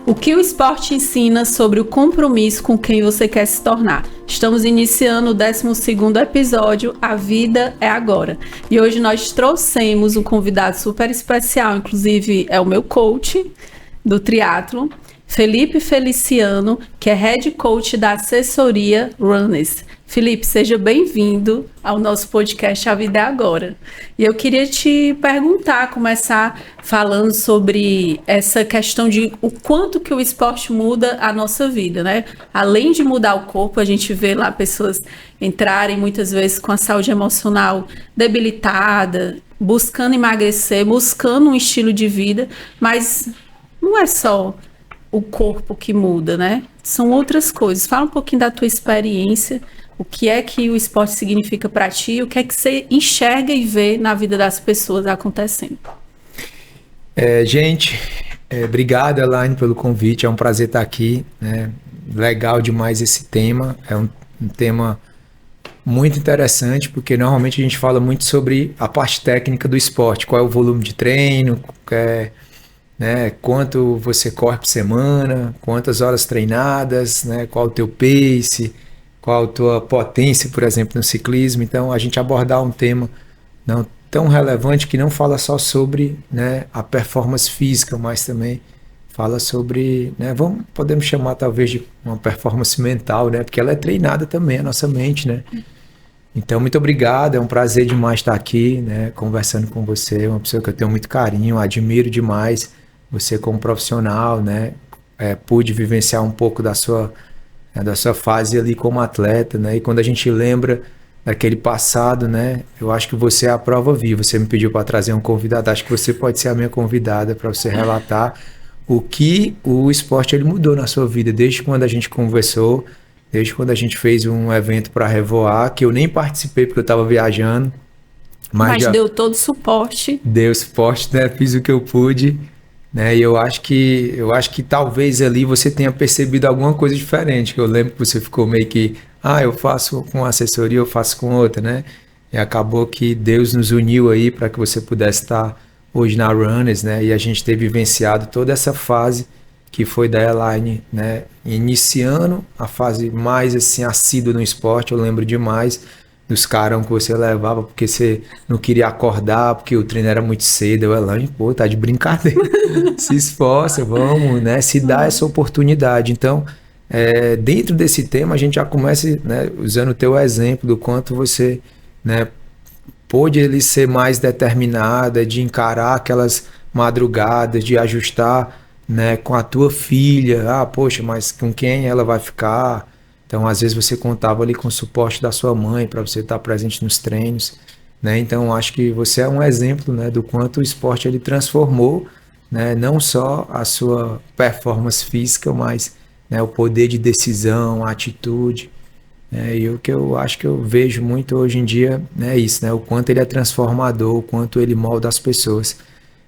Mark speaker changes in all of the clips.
Speaker 1: O que o esporte ensina sobre o compromisso com quem você quer se tornar? Estamos iniciando o 12º episódio, A Vida é Agora. E hoje nós trouxemos um convidado super especial, inclusive é o meu coach do triatlo, Felipe Feliciano, que é Head Coach da assessoria Runners. Felipe, seja bem-vindo ao nosso podcast A Vida é Agora. E eu queria te perguntar, começar falando sobre essa questão de o quanto que o esporte muda a nossa vida, né? Além de mudar o corpo, a gente vê lá pessoas entrarem muitas vezes com a saúde emocional debilitada, buscando emagrecer, buscando um estilo de vida, mas não é só o corpo que muda, né? São outras coisas. Fala um pouquinho da tua experiência. O que é que o esporte significa para ti? O que é que você enxerga e vê na vida das pessoas acontecendo?
Speaker 2: Gente, obrigado, Elaine, pelo convite. É um prazer estar aqui, né? Legal demais esse tema. É um tema muito interessante, porque normalmente a gente fala muito sobre a parte técnica do esporte. Qual é o volume de treino, né? Quanto você corre por semana, quantas horas treinadas, né? Qual o teu pace, qual a tua potência, por exemplo, no ciclismo. Então, a gente abordar um tema não tão relevante que não fala só sobre, né, a performance física, mas também fala sobre, né, podemos chamar talvez de uma performance mental, né, porque ela é treinada também, a nossa mente, né. Então, muito obrigado, é um prazer demais estar aqui, né, conversando com você, uma pessoa que eu tenho muito carinho, admiro demais você como profissional, né, pude vivenciar um pouco da sua fase ali como atleta, né? E quando a gente lembra daquele passado, né? Eu acho que você é a prova viva. Você me pediu para trazer um convidado, acho que você pode ser a minha convidada para você relatar o que o esporte ele mudou na sua vida, desde quando a gente conversou, desde quando a gente fez um evento para Revoar, que eu nem participei porque eu estava viajando.
Speaker 1: Mas deu todo o suporte.
Speaker 2: Deu suporte, né? Fiz o que eu pude. Né, e eu acho que talvez ali você tenha percebido alguma coisa diferente, que eu lembro que você ficou meio que, eu faço com uma assessoria, eu faço com outra, né? E acabou que Deus nos uniu aí para que você pudesse estar hoje na Runners, né? E a gente ter vivenciado toda essa fase que foi da Elaine, né? Iniciando a fase mais assim assídua no esporte, eu lembro demais dos carão que você levava, porque você não queria acordar, porque o treino era muito cedo. Eu, Elaine, pô, tá de brincadeira. Se esforça, vamos, né? Se dá essa oportunidade. Então, dentro desse tema, a gente já começa, né, usando o teu exemplo do quanto você, né, pôde ele ser mais determinada, de encarar aquelas madrugadas, de ajustar, né, com a tua filha. Poxa, mas com quem ela vai ficar? Então, às vezes você contava ali com o suporte da sua mãe para você estar presente nos treinos, né? Então, acho que você é um exemplo, né, do quanto o esporte ele transformou, né, não só a sua performance física, mas, né, o poder de decisão, a atitude. E o que eu acho que eu vejo muito hoje em dia é isso, né, o quanto ele é transformador, o quanto ele molda as pessoas,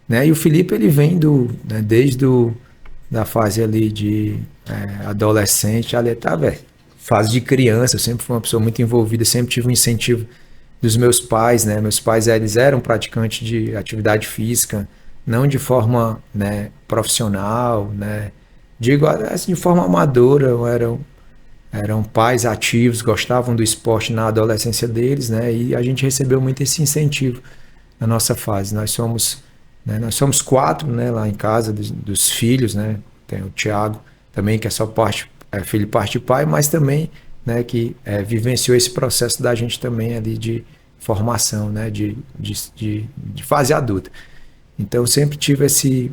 Speaker 2: né? E o Felipe ele vem né, desde da fase ali de adolescente, ali tá, velho. Fase de criança, eu sempre fui uma pessoa muito envolvida, sempre tive um incentivo dos meus pais, né? Meus pais, eles eram praticantes de atividade física, não de forma, né, profissional, né? Digo, assim, de forma amadora, eram pais ativos, gostavam do esporte na adolescência deles, né? E a gente recebeu muito esse incentivo na nossa fase. Nós somos 4, né, lá em casa, dos filhos, né? Tem o Thiago também, que é só filho parte pai, mas também, né, que vivenciou esse processo da gente também ali de formação, né, de fase adulta. Então, sempre tive esse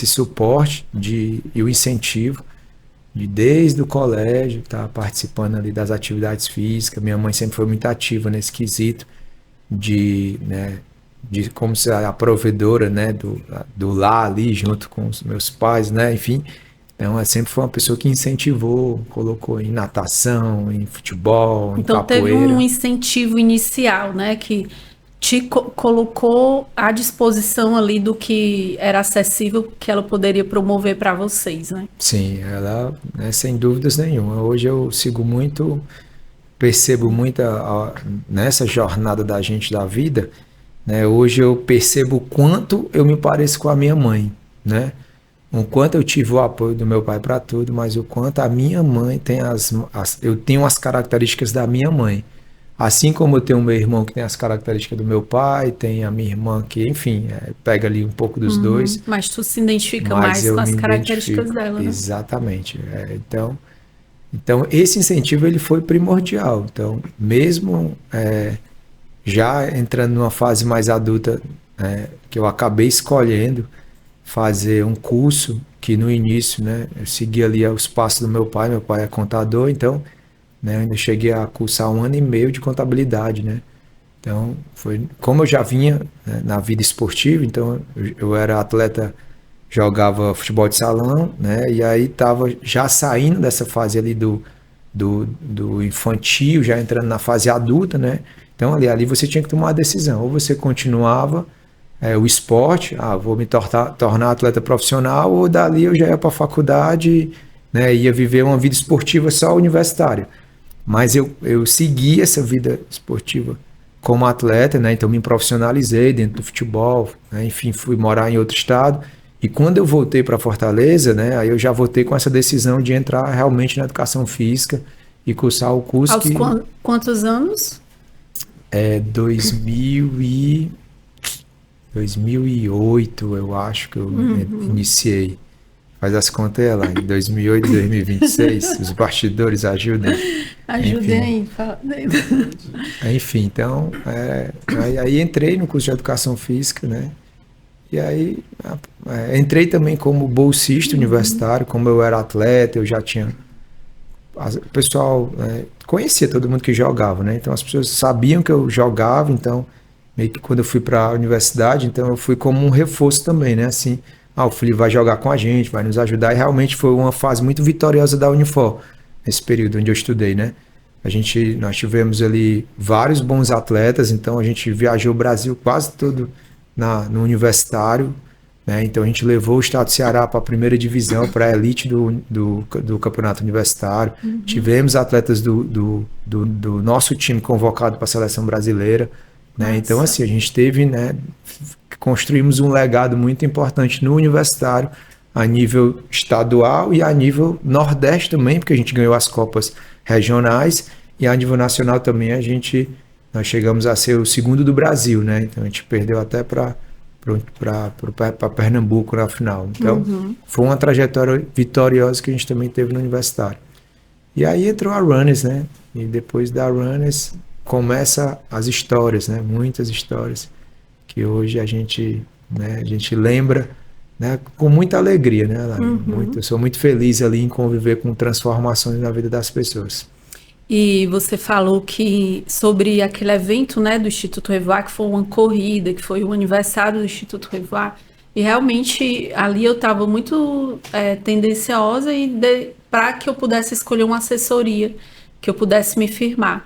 Speaker 2: suporte e o incentivo de desde o colégio, tá participando ali das atividades físicas. Minha mãe sempre foi muito ativa nesse quesito de como ser a provedora, né, do lar ali junto com os meus pais, né, enfim. Então, ela sempre foi uma pessoa que incentivou, colocou em natação, em futebol, em capoeira.
Speaker 1: Então, teve um incentivo inicial, né, que te colocou à disposição ali do que era acessível, que ela poderia promover para vocês, né?
Speaker 2: Sim, ela, né, sem dúvidas nenhuma. Hoje eu percebo muito nessa jornada da gente da vida, né, hoje eu percebo o quanto eu me pareço com a minha mãe, né? o quanto eu tive o apoio do meu pai para tudo, mas o quanto a minha mãe tem eu tenho as características da minha mãe. Assim como eu tenho meu irmão que tem as características do meu pai, tem a minha irmã que, enfim, pega ali um pouco dos dois,
Speaker 1: Mas tu se identifica
Speaker 2: mas
Speaker 1: mais
Speaker 2: eu
Speaker 1: com as
Speaker 2: me
Speaker 1: características
Speaker 2: identifico.
Speaker 1: dela, né?
Speaker 2: Exatamente. Então esse incentivo ele foi primordial. Então, mesmo já entrando numa fase mais adulta, que eu acabei escolhendo fazer um curso que no início, né, eu segui ali os passos do meu pai é contador, então, né, eu ainda cheguei a cursar 1 ano e meio de contabilidade, né, então foi, como eu já vinha, né, na vida esportiva, então eu era atleta, jogava futebol de salão, né, e aí estava já saindo dessa fase ali do infantil, já entrando na fase adulta, né, então ali você tinha que tomar uma decisão, ou você continuava o esporte, vou me tornar atleta profissional, ou dali eu já ia para a faculdade, né, ia viver uma vida esportiva só universitária. Mas eu segui essa vida esportiva como atleta, né, então me profissionalizei dentro do futebol, né, enfim, fui morar em outro estado. E quando eu voltei para Fortaleza, né, aí eu já voltei com essa decisão de entrar realmente na educação física e cursar o curso
Speaker 1: Aos
Speaker 2: que
Speaker 1: quantos anos?
Speaker 2: é 2008, eu acho que eu iniciei. Faz as contas aí lá, em 2008, 2026, os bastidores ajudem.
Speaker 1: Ajudem
Speaker 2: Enfim,
Speaker 1: aí. Fala.
Speaker 2: enfim, então, aí entrei no curso de Educação Física, né? E aí entrei também como bolsista universitário, como eu era atleta, eu já tinha... O pessoal conhecia todo mundo que jogava, né? Então as pessoas sabiam que eu jogava, então meio que quando eu fui para a universidade, então eu fui como um reforço também, né? Assim, o Felipe vai jogar com a gente, vai nos ajudar, e realmente foi uma fase muito vitoriosa da Unifor, nesse período onde eu estudei, né? Nós tivemos ali vários bons atletas, então a gente viajou o Brasil quase todo no universitário, né? Então a gente levou o estado do Ceará para a primeira divisão, para a elite do campeonato universitário. Tivemos atletas do nosso time convocado para a seleção brasileira, né? Então assim, a gente teve, né, construímos um legado muito importante no universitário, a nível estadual e a nível nordeste também, porque a gente ganhou as copas regionais, e a nível nacional também nós chegamos a ser o segundo do Brasil, né? Então a gente perdeu até para Pernambuco na final. Então foi uma trajetória vitoriosa que a gente também teve no universitário. E aí entrou a Runners, né? E depois da Runners começa as histórias, né? Muitas histórias que hoje a gente lembra, né, com muita alegria, né, eu sou muito feliz ali em conviver com transformações na vida das pessoas.
Speaker 1: E você falou que sobre aquele evento, né, do Instituto Revoar, que foi uma corrida, que foi o aniversário do Instituto Revoar, e realmente ali eu estava muito tendenciosa para que eu pudesse escolher uma assessoria, que eu pudesse me firmar.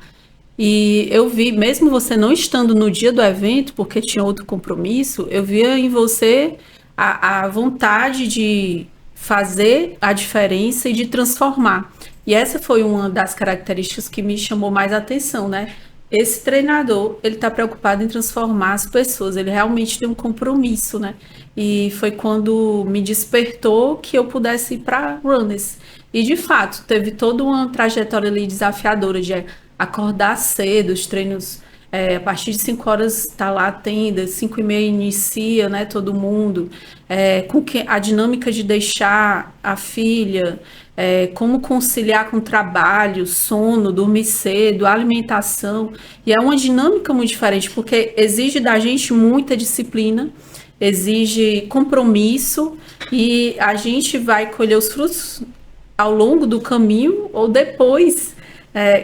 Speaker 1: E eu vi, mesmo você não estando no dia do evento, porque tinha outro compromisso, eu via em você a vontade de fazer a diferença e de transformar. E essa foi uma das características que me chamou mais a atenção, né? Esse treinador, ele está preocupado em transformar as pessoas, ele realmente tem um compromisso, né? E foi quando me despertou que eu pudesse ir para Runners. E de fato, teve toda uma trajetória ali desafiadora de acordar cedo, os treinos a partir de 5 horas está lá a tenda, 5h30 inicia, né, todo mundo, com a dinâmica de deixar a filha, como conciliar com o trabalho, sono, dormir cedo, alimentação, e é uma dinâmica muito diferente, porque exige da gente muita disciplina, exige compromisso, e a gente vai colher os frutos ao longo do caminho ou depois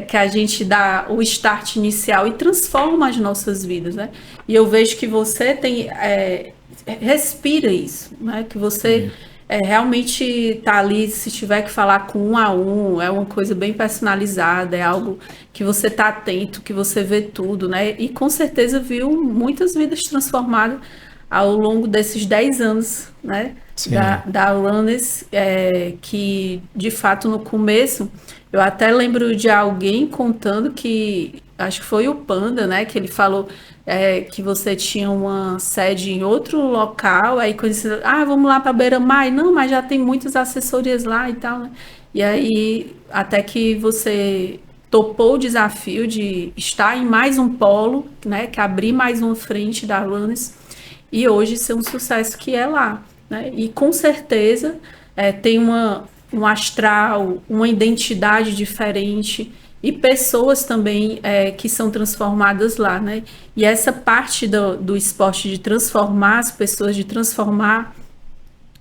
Speaker 1: que a gente dá o start inicial e transforma as nossas vidas, né? E eu vejo que você respira isso, né? Que você realmente está ali, se tiver que falar com um a um, é uma coisa bem personalizada, é algo que você está atento, que você vê tudo, né? E com certeza viu muitas vidas transformadas ao longo desses 10 anos, né? Da Runners, que de fato no começo eu até lembro de alguém contando que acho que foi o Panda, né, que ele falou que você tinha uma sede em outro local, aí quando você, vamos lá para Beira-Mar, não, mas já tem muitas assessorias lá e tal, né? E aí, até que você topou o desafio de estar em mais um polo, né, que abrir mais uma frente da Runners, e hoje ser um sucesso que é lá, né? E com certeza tem um astral, uma identidade diferente e pessoas também que são transformadas lá, né? E essa parte do esporte de transformar as pessoas, de transformar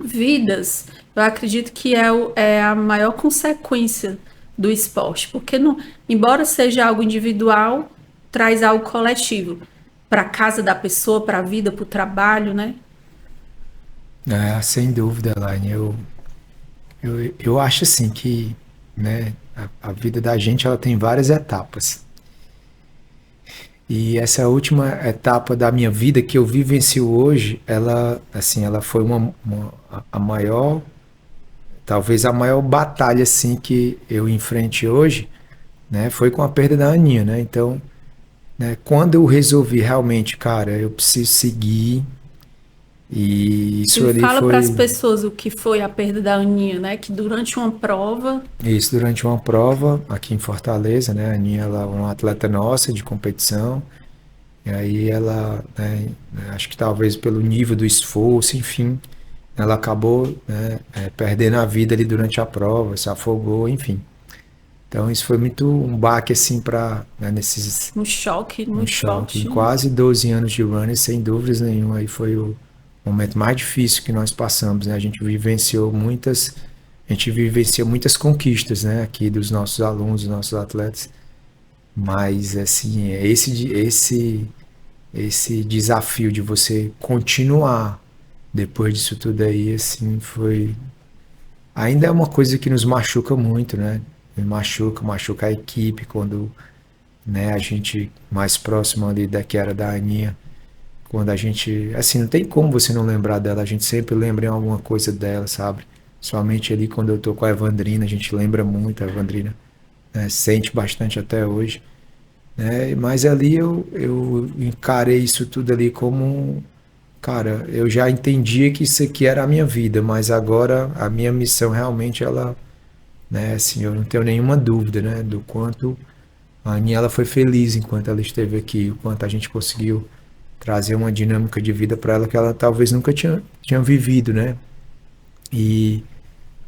Speaker 1: vidas, eu acredito que é a maior consequência do esporte, porque não, embora seja algo individual, traz algo coletivo para a casa da pessoa, para a vida, para o trabalho, né?
Speaker 2: Sem dúvida, Elaine. Eu acho assim que, né, a vida da gente ela tem várias etapas. E essa última etapa da minha vida que eu vivencio hoje, ela, assim, ela foi a maior, talvez a maior batalha, assim, que eu enfrente hoje, né, foi com a perda da Aninha, né? Então, né, quando eu resolvi realmente, cara, eu preciso seguir, e isso
Speaker 1: E
Speaker 2: ali
Speaker 1: fala para as
Speaker 2: foi
Speaker 1: pessoas o que foi a perda da Aninha, né? Que durante uma prova,
Speaker 2: isso durante uma prova aqui em Fortaleza, né? A Aninha ela é uma atleta nossa de competição. E aí ela, né, acho que talvez pelo nível do esforço, enfim, ela acabou, né, perdendo a vida ali durante a prova, se afogou, enfim. Então isso foi muito um baque assim para, né, nesses
Speaker 1: um choque
Speaker 2: um
Speaker 1: muito
Speaker 2: choque. Em
Speaker 1: forte.
Speaker 2: quase 12 anos de running, sem dúvidas nenhuma, aí foi o momento mais difícil que nós passamos, né? A gente vivenciou muitas conquistas, né, aqui dos nossos alunos, dos nossos atletas. Mas assim, esse desafio de você continuar depois disso tudo aí, assim, foi. Ainda é uma coisa que nos machuca muito, né? Me machuca a equipe quando, né, a gente mais próximo ali da que era da Aninha, quando a gente, assim, não tem como você não lembrar dela, a gente sempre lembra em alguma coisa dela, sabe? Somente ali quando eu tô com a Evandrina, a gente lembra muito a Evandrina, né? Sente bastante até hoje, né? Mas ali eu encarei isso tudo ali como, cara, eu já entendia que isso aqui era a minha vida, mas agora a minha missão realmente ela, né, assim, eu não tenho nenhuma dúvida, né, do quanto a Aniela foi feliz enquanto ela esteve aqui, o quanto a gente conseguiu trazer uma dinâmica de vida para ela que ela talvez nunca tinha vivido, né? E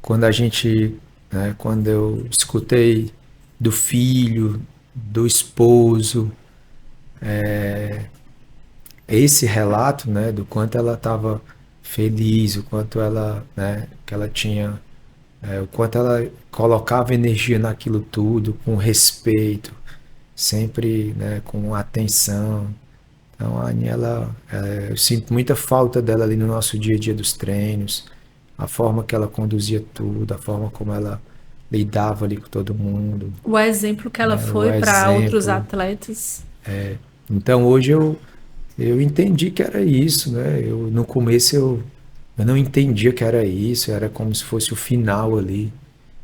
Speaker 2: quando a gente, né, quando eu escutei do filho, do esposo, esse relato, né, do quanto ela estava feliz, o quanto ela, né, que ela tinha, o quanto ela colocava energia naquilo tudo, com respeito, sempre, né, com atenção. Então a Aniela, eu sinto muita falta dela ali no nosso dia a dia dos treinos, a forma que ela conduzia tudo, a forma como ela lidava ali com todo mundo,
Speaker 1: O exemplo que ela
Speaker 2: né, o
Speaker 1: foi para outros
Speaker 2: exemplo.
Speaker 1: atletas.
Speaker 2: Então hoje eu entendi que era isso, né? No começo eu não entendia que era isso, era como se fosse o final ali.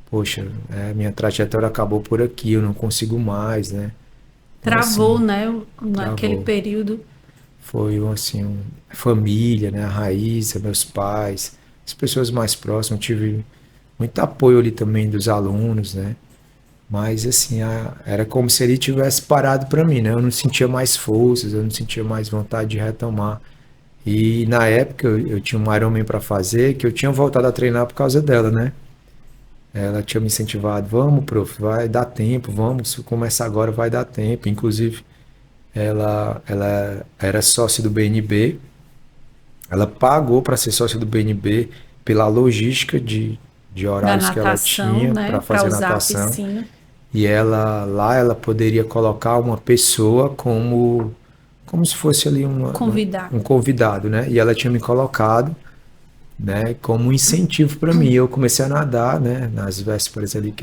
Speaker 2: Poxa, minha trajetória acabou por aqui, eu não consigo mais, né? Então,
Speaker 1: Travou,
Speaker 2: assim,
Speaker 1: né? Naquele
Speaker 2: travou.
Speaker 1: período.
Speaker 2: Foi assim, família, né? A Raíssa, meus pais, as pessoas mais próximas, eu tive muito apoio ali também dos alunos, né? Mas assim, era como se ele tivesse parado para mim, né? Eu não sentia mais forças, eu não sentia mais vontade de retomar. E na época eu tinha um Ironman para fazer, que eu tinha voltado a treinar por causa dela, né? Ela tinha me incentivado, vamos, prof, vai dar tempo, vamos, se começar agora vai dar tempo. Inclusive, ela era sócia do BNB, ela pagou para ser sócia do BNB pela logística de
Speaker 1: Da
Speaker 2: horários que ela
Speaker 1: natação,
Speaker 2: tinha
Speaker 1: né?
Speaker 2: para
Speaker 1: Para
Speaker 2: fazer
Speaker 1: usar a
Speaker 2: natação.
Speaker 1: piscina.
Speaker 2: E ela poderia colocar uma pessoa como se fosse ali
Speaker 1: Convidar.
Speaker 2: um convidado, né? E ela tinha me colocado, né, como um incentivo para mim. Eu comecei a nadar, né, nas vésperas ali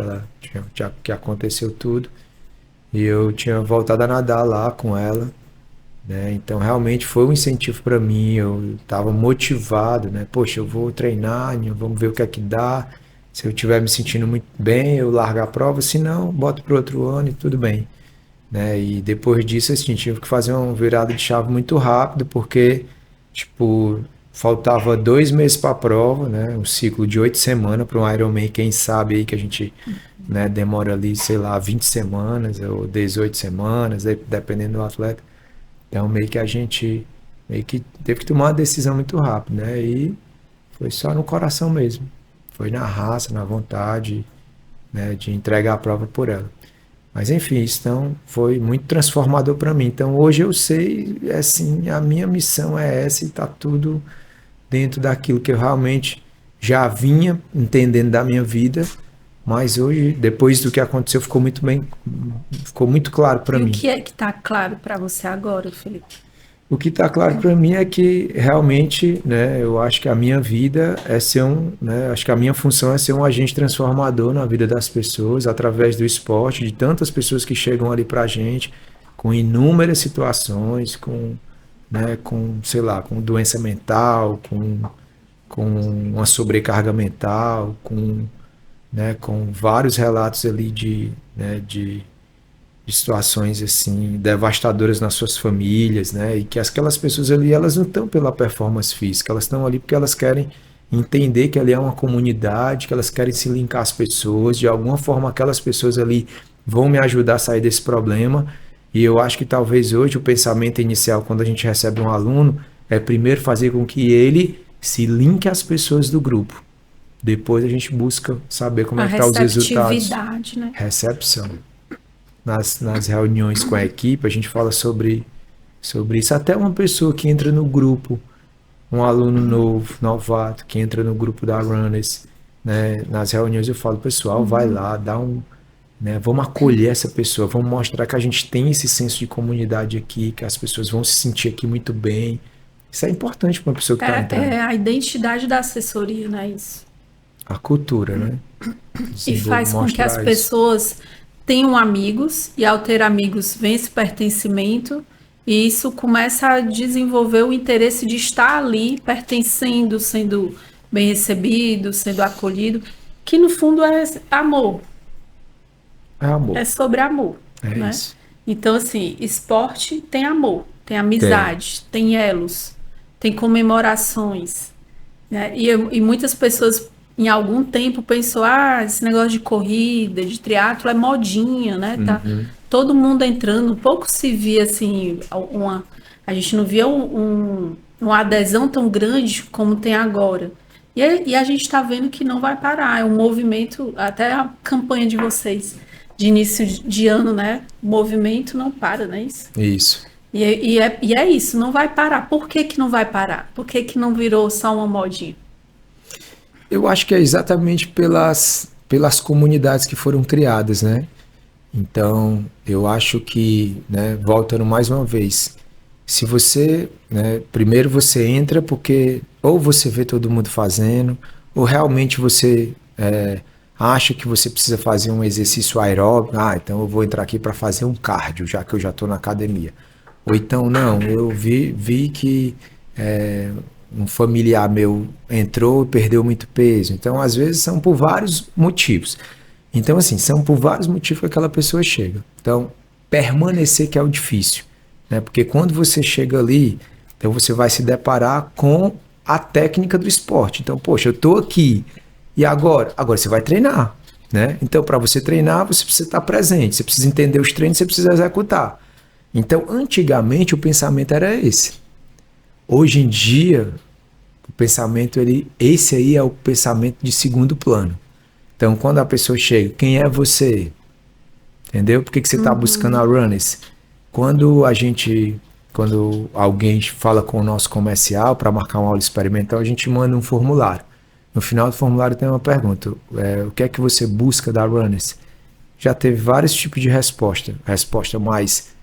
Speaker 2: que aconteceu tudo. E eu tinha voltado a nadar lá com ela, né? Então realmente foi um incentivo para mim. Eu estava motivado, né? Poxa, eu vou treinar, vamos ver o que é que dá. Se eu estiver me sentindo muito bem, eu largo a prova, se não, boto para outro ano e tudo bem. né? E depois disso, assim, tive que fazer uma virada de chave muito rápido, porque, tipo, faltava 2 meses para a prova, né? Um ciclo de 8 semanas para um Ironman, quem sabe aí que a gente, né, demora ali, sei lá, 20 semanas ou 18 semanas, dependendo do atleta. Então, meio que a gente meio que teve que tomar uma decisão muito rápida, né? E foi só no coração mesmo. Foi na raça, na vontade, né, de entregar a prova por ela. Mas enfim, isso então foi muito transformador para mim. Então hoje eu sei, assim, a minha missão é essa e tá tudo dentro daquilo que eu realmente já vinha entendendo da minha vida. Mas hoje, depois do que aconteceu, ficou muito claro para
Speaker 1: E o
Speaker 2: mim.
Speaker 1: que é que tá claro para você agora, Felipe?
Speaker 2: O que está claro para mim é que realmente, né, eu acho que a minha vida é ser né, acho que a minha função é ser um agente transformador na vida das pessoas através do esporte, de tantas pessoas que chegam ali para a gente com inúmeras situações, né, sei lá, com doença mental, com uma sobrecarga mental, né, com vários relatos ali né, de situações assim devastadoras nas suas famílias, né? E que aquelas pessoas ali, elas não estão pela performance física, elas estão ali porque elas querem entender que ali é uma comunidade, que elas querem se linkar às pessoas, de alguma forma aquelas pessoas ali vão me ajudar a sair desse problema. E eu acho que talvez hoje o pensamento inicial quando a gente recebe um aluno é primeiro fazer com que ele se linke às pessoas do grupo. Depois a gente busca saber como é que estão os resultados.
Speaker 1: Né?
Speaker 2: Recepção. Nas reuniões com a equipe, a gente fala sobre isso. Até uma pessoa que entra no grupo, um aluno novato, que entra no grupo da Runners, né? Nas reuniões eu falo, pessoal, vai lá, né? Vamos acolher essa pessoa, vamos mostrar que a gente tem esse senso de comunidade aqui, que as pessoas vão se sentir aqui muito bem. Isso é importante para uma pessoa que está entrando.
Speaker 1: É a identidade da assessoria, não é isso?
Speaker 2: A cultura, né?
Speaker 1: E faz com que as pessoas tenham amigos, e ao ter amigos vem esse pertencimento, e isso começa a desenvolver o interesse de estar ali, pertencendo, sendo bem recebido, sendo acolhido, que no fundo é amor.
Speaker 2: É amor.
Speaker 1: É sobre amor.
Speaker 2: É
Speaker 1: né?
Speaker 2: isso.
Speaker 1: Então, assim, esporte tem amor, tem amizade, tem elos, tem comemorações. Né? E muitas pessoas em algum tempo pensou, esse negócio de corrida, de triatlo é modinha, né? Tá todo mundo entrando, pouco se via assim, a gente não via uma adesão tão grande como tem agora. E a gente está vendo que não vai parar, é um movimento, até a campanha de vocês, de início de ano, né? O movimento não para, não é isso?
Speaker 2: Isso.
Speaker 1: E é isso, não vai parar. Por que que não vai parar? Por que que não virou só uma modinha?
Speaker 2: Eu acho que é exatamente pelas comunidades que foram criadas, né? Então, eu acho que, né, voltando mais uma vez, se você, né, primeiro você entra porque ou você vê todo mundo fazendo, ou realmente você acha que você precisa fazer um exercício aeróbico, então eu vou entrar aqui para fazer um cardio, já que eu já estou na academia. Ou então, não, eu vi que um familiar meu entrou e perdeu muito peso. Então, às vezes, são por vários motivos. Então, assim, são por vários motivos que aquela pessoa chega. Então, permanecer que é o difícil, né? Porque quando você chega ali, então você vai se deparar com a técnica do esporte. Então, poxa, eu tô aqui, e agora? Agora você vai treinar, né? Então, para você treinar, você precisa estar presente, você precisa entender os treinos, você precisa executar. Então, antigamente, o pensamento era esse. Hoje em dia, o pensamento, esse aí é o pensamento de segundo plano. Então, quando a pessoa chega, quem é você? Entendeu? Por que você está buscando a Runners? Quando alguém fala com o nosso comercial para marcar uma aula experimental, a gente manda um formulário. No final do formulário tem uma pergunta. O que é que você busca da Runners? Já teve vários tipos de resposta. Resposta mais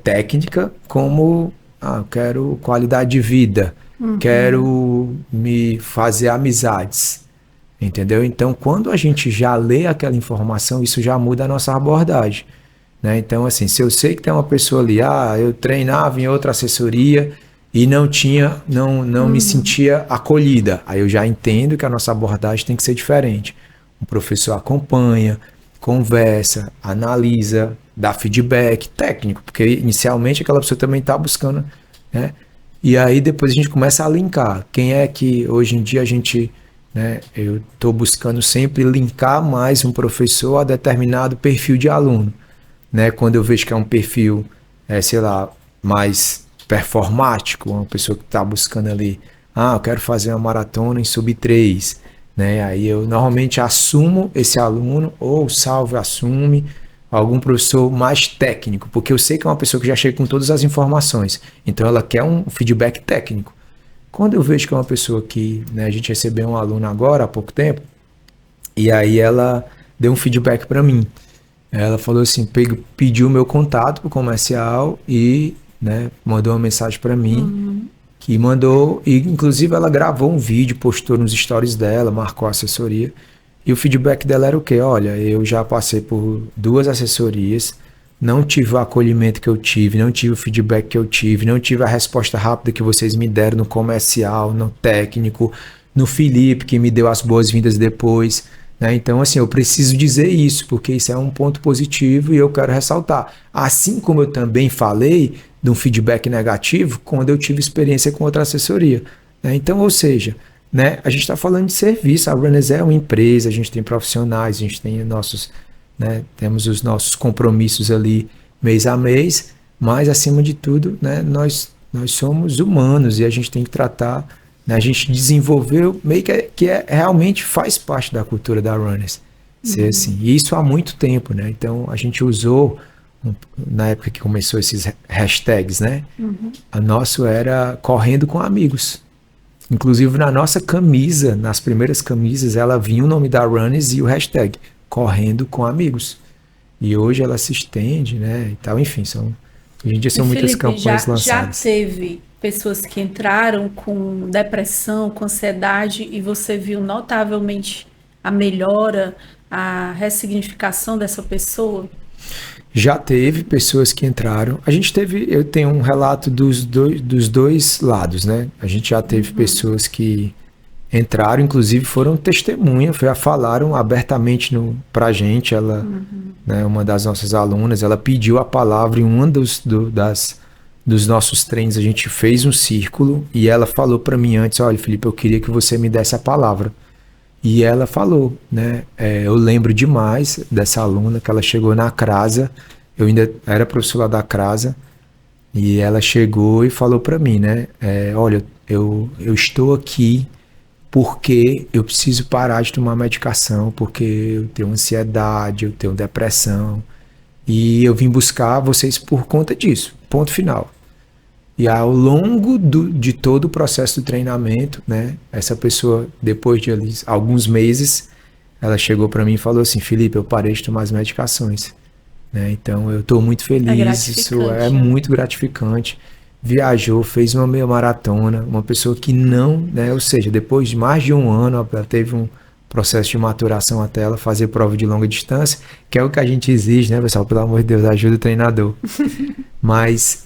Speaker 2: técnica, como eu quero qualidade de vida, quero me fazer amizades, entendeu? Então, quando a gente já lê aquela informação, isso já muda a nossa abordagem, né? Então, assim, se eu sei que tem uma pessoa ali, eu treinava em outra assessoria e não me sentia acolhida, aí eu já entendo que a nossa abordagem tem que ser diferente. O professor acompanha, conversa, analisa, dar feedback técnico, porque inicialmente aquela pessoa também está buscando, né? E aí depois a gente começa a linkar. Quem é que hoje em dia a gente, né, eu estou buscando sempre linkar mais um professor a determinado perfil de aluno, né? Quando eu vejo que é um perfil, sei lá, mais performático, uma pessoa que está buscando ali, eu quero fazer uma maratona em sub 3, né? Aí eu normalmente assumo esse aluno, ou o Salve assume, algum professor mais técnico, porque eu sei que é uma pessoa que já chega com todas as informações, então ela quer um feedback técnico. Quando eu vejo que é uma pessoa que, né, a gente recebeu um aluno agora há pouco tempo, e aí ela deu um feedback para mim. Ela falou assim, pediu o meu contato pro comercial e, né, mandou uma mensagem para mim, que mandou, e inclusive ela gravou um vídeo, postou nos stories dela, marcou a assessoria, e o feedback dela era o quê? Olha, eu já passei por 2 assessorias, não tive o acolhimento que eu tive, não tive o feedback que eu tive, não tive a resposta rápida que vocês me deram no comercial, no técnico, no Felipe, que me deu as boas-vindas depois, né? Então, assim, eu preciso dizer isso, porque isso é um ponto positivo e eu quero ressaltar. Assim como eu também falei de um feedback negativo quando eu tive experiência com outra assessoria, né? Então, ou seja, né, a gente está falando de serviço, a Runners é uma empresa, a gente tem profissionais, a gente tem nossos, né, temos os nossos compromissos ali mês a mês, mas acima de tudo, né, nós somos humanos e a gente tem que tratar, né, a gente desenvolveu meio que realmente faz parte da cultura da Runners, ser assim, e isso há muito tempo, né? Então a gente usou na época que começou esses hashtags, né? A nosso era correndo com amigos. Inclusive na nossa camisa, nas primeiras camisas, ela vinha o nome da Runners e o hashtag correndo com amigos. E hoje ela se estende, né? E tal, enfim, hoje em dia são muitas campanhas lançadas.
Speaker 1: Já teve pessoas que entraram com depressão, com ansiedade e você viu notavelmente a melhora, a ressignificação dessa pessoa?
Speaker 2: Já teve pessoas que entraram. Eu tenho um relato dos dois lados, né? A gente já teve pessoas que entraram, inclusive foram testemunha, falaram abertamente pra gente. Ela, né, uma das nossas alunas, ela pediu a palavra em um dos nossos treinos. A gente fez um círculo e ela falou para mim antes, olha, Felipe, eu queria que você me desse a palavra. E ela falou, né? Eu lembro demais dessa aluna que ela chegou na Crasa, eu ainda era professor lá da Crasa, e ela chegou e falou para mim, né? Olha, eu estou aqui porque eu preciso parar de tomar medicação, porque eu tenho ansiedade, eu tenho depressão, e eu vim buscar vocês por conta disso, ponto final. E ao longo de todo o processo do treinamento, né, essa pessoa, depois de alguns meses, ela chegou para mim e falou assim, Felipe, eu parei de tomar as medicações. Né, então eu estou muito feliz, isso é muito gratificante. Viajou, fez uma meia maratona, uma pessoa que não, né, ou seja, depois de mais de um ano, ela teve um processo de maturação até ela fazer prova de longa distância, que é o que a gente exige, né, pessoal? Pelo amor de Deus, ajuda o treinador. Mas,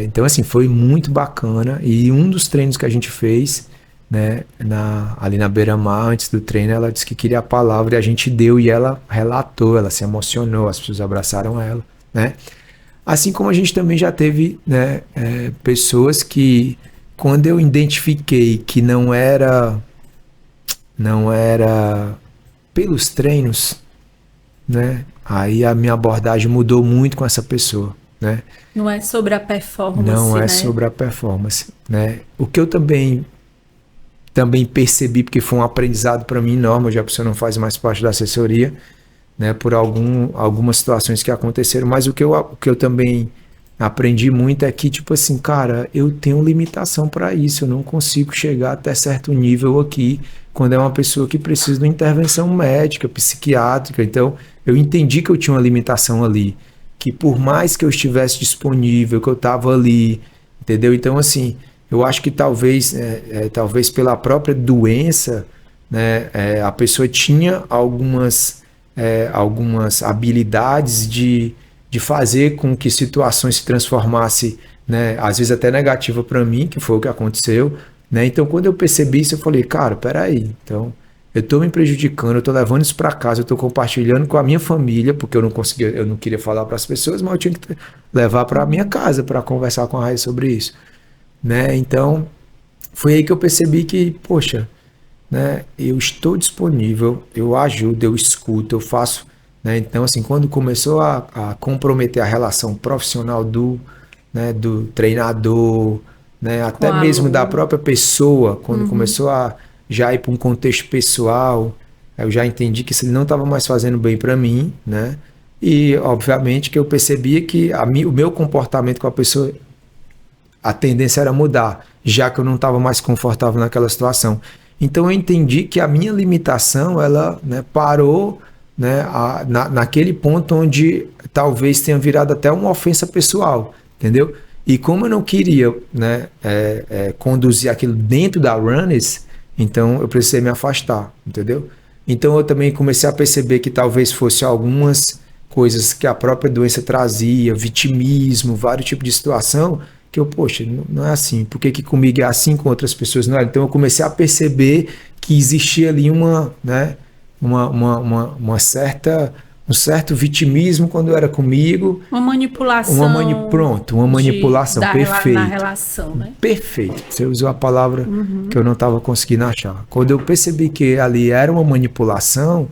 Speaker 2: então assim, foi muito bacana. E um dos treinos que a gente fez, né, ali na beira-mar, antes do treino, ela disse que queria a palavra e a gente deu e ela relatou, ela se emocionou, as pessoas abraçaram ela, né? Assim como a gente também já teve, né, pessoas que, quando eu identifiquei que não era pelos treinos, né, aí a minha abordagem mudou muito com essa pessoa, né?
Speaker 1: Não é sobre a performance,
Speaker 2: não é
Speaker 1: né?
Speaker 2: sobre a performance, né? O que eu também percebi, porque foi um aprendizado para mim enorme, já a pessoa não faz mais parte da assessoria, né, por algumas situações que aconteceram, mas o que eu também aprendi muito é que, tipo assim, cara, eu tenho limitação para isso, eu não consigo chegar até certo nível aqui, quando é uma pessoa que precisa de uma intervenção médica, psiquiátrica. Então, eu entendi que eu tinha uma limitação ali, que por mais que eu estivesse disponível, que eu estava ali, entendeu? Então, assim, eu acho que talvez pela própria doença, né, a pessoa tinha algumas habilidades de fazer com que situações se transformassem, né, às vezes até negativa para mim, que foi o que aconteceu, né? Então, quando eu percebi isso, eu falei, cara, peraí, então eu tô me prejudicando, eu tô levando isso para casa, eu tô compartilhando com a minha família, porque eu não queria falar para as pessoas, mas eu tinha que levar para minha casa para conversar com a Raíssa sobre isso, né? Então, foi aí que eu percebi que, poxa, né, eu estou disponível, eu ajudo, eu escuto, eu faço, né? Então, assim, quando começou a comprometer a relação profissional né, do treinador, né, até mesmo da própria pessoa, quando começou a já ir para um contexto pessoal, eu já entendi que isso não estava mais fazendo bem para mim, né? E, obviamente, que eu percebia que o meu comportamento com a pessoa, a tendência era mudar, já que eu não estava mais confortável naquela situação. Então, eu entendi que a minha limitação, ela, né, parou, né, naquele ponto onde talvez tenha virado até uma ofensa pessoal, entendeu? E como eu não queria, né, conduzir aquilo dentro da Runners, então eu precisei me afastar, entendeu? Então eu também comecei a perceber que talvez fosse algumas coisas que a própria doença trazia, vitimismo, vários tipos de situação, que eu, poxa, não é assim, por que comigo é assim, com outras pessoas não é? Então eu comecei a perceber que existia ali né, um certo vitimismo quando era comigo.
Speaker 1: Uma manipulação.
Speaker 2: Uma manipulação, perfeito.
Speaker 1: Na relação, né?
Speaker 2: Perfeito. Você usou a palavra que eu não estava conseguindo achar. Quando eu percebi que ali era uma manipulação,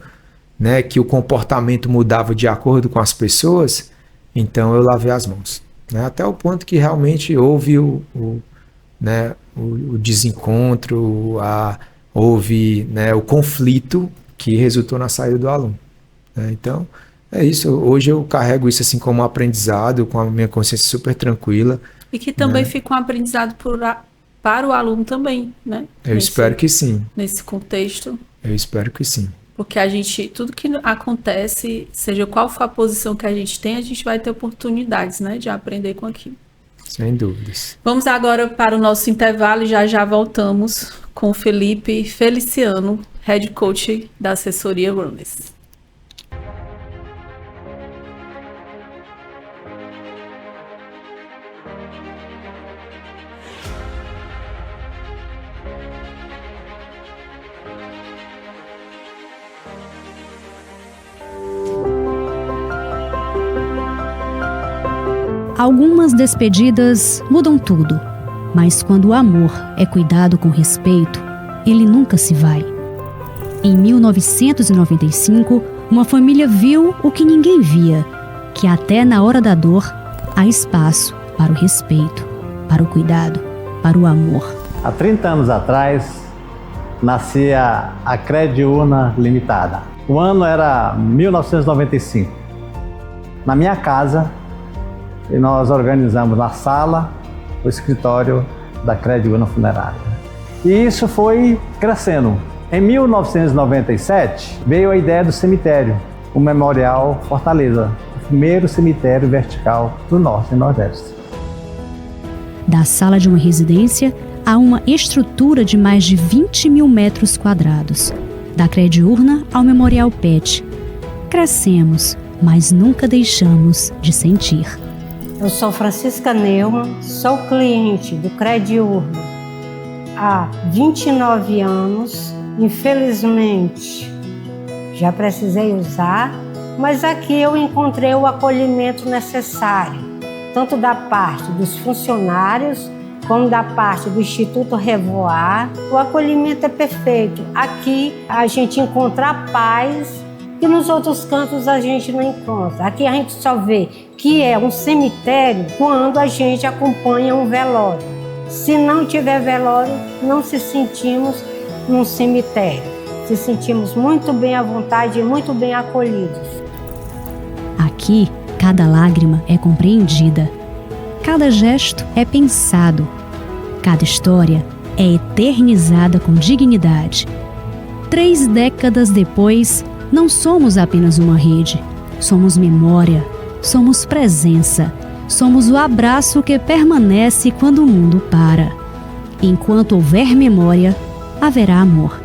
Speaker 2: né, que o comportamento mudava de acordo com as pessoas, então eu lavei as mãos. Né, até o ponto que realmente houve né, o desencontro, houve, né, o conflito que resultou na saída do aluno. Então, é isso. Hoje eu carrego isso assim como um aprendizado, com a minha consciência super tranquila.
Speaker 1: E que também fica um aprendizado para o aluno também, né?
Speaker 2: Eu espero que sim.
Speaker 1: Nesse contexto.
Speaker 2: Eu espero que sim.
Speaker 1: Porque tudo que acontece, seja qual for a posição que a gente tem, a gente vai ter oportunidades, né, de aprender com aquilo.
Speaker 2: Sem dúvidas.
Speaker 1: Vamos agora para o nosso intervalo e já voltamos com o Felipe Feliciano, Head Coach da assessoria Runners.
Speaker 3: Algumas despedidas mudam tudo, mas quando o amor é cuidado com respeito, ele nunca se vai. Em 1995, uma família viu o que ninguém via, que até na hora da dor há espaço para o respeito, para o cuidado, para o amor.
Speaker 4: Há 30 anos atrás, nascia a Crediurna Limitada. O ano era 1995. Na minha casa, e nós organizamos na sala o escritório da Crediurna Funerária. E isso foi crescendo. Em 1997, veio a ideia do cemitério, o Memorial Fortaleza, o primeiro cemitério vertical do Norte e Nordeste.
Speaker 3: Da sala de uma residência a uma estrutura de mais de 20 mil metros quadrados. Da Crediurna ao Memorial Pet. Crescemos, mas nunca deixamos de sentir.
Speaker 5: Eu sou Francisca Neumann, sou cliente do Crediurna há 29 anos. Infelizmente, já precisei usar, mas aqui eu encontrei o acolhimento necessário, tanto da parte dos funcionários, como da parte do Instituto Revoar. O acolhimento é perfeito. Aqui a gente encontra a paz que nos outros cantos a gente não encontra. Aqui a gente só vê que é um cemitério quando a gente acompanha um velório. Se não tiver velório, não se sentimos num cemitério. Se sentimos muito bem à vontade e muito bem acolhidos.
Speaker 3: Aqui, cada lágrima é compreendida. Cada gesto é pensado. Cada história é eternizada com dignidade. 3 décadas depois, não somos apenas uma rede. Somos memória, somos presença, somos o abraço que permanece quando o mundo para. Enquanto houver memória, haverá amor.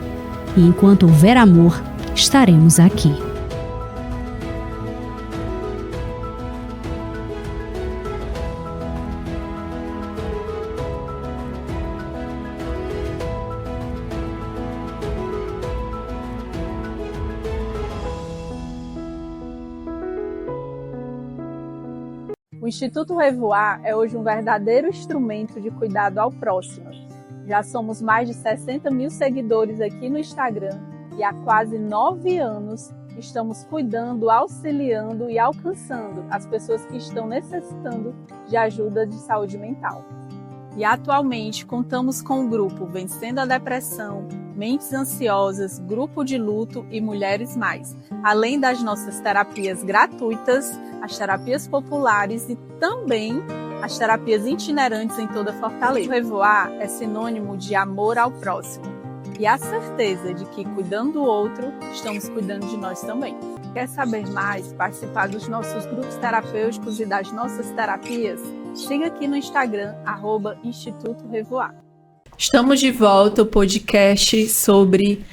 Speaker 3: E enquanto houver amor, estaremos aqui.
Speaker 1: O Instituto Revoar é hoje um verdadeiro instrumento de cuidado ao próximo. Já somos mais de 60 mil seguidores aqui no Instagram e há quase 9 anos estamos cuidando, auxiliando e alcançando as pessoas que estão necessitando de ajuda de saúde mental. E atualmente contamos com o grupo Vencendo a Depressão, Mentes Ansiosas, Grupo de Luto e Mulheres Mais, além das nossas terapias gratuitas, as terapias populares e também as terapias itinerantes em toda Fortaleza. Revoar é sinônimo de amor ao próximo e a certeza de que, cuidando do outro, estamos cuidando de nós também. Quer saber mais, participar dos nossos grupos terapêuticos e das nossas terapias? Siga aqui no Instagram, @Instituto Revoar. Estamos de volta ao podcast sobre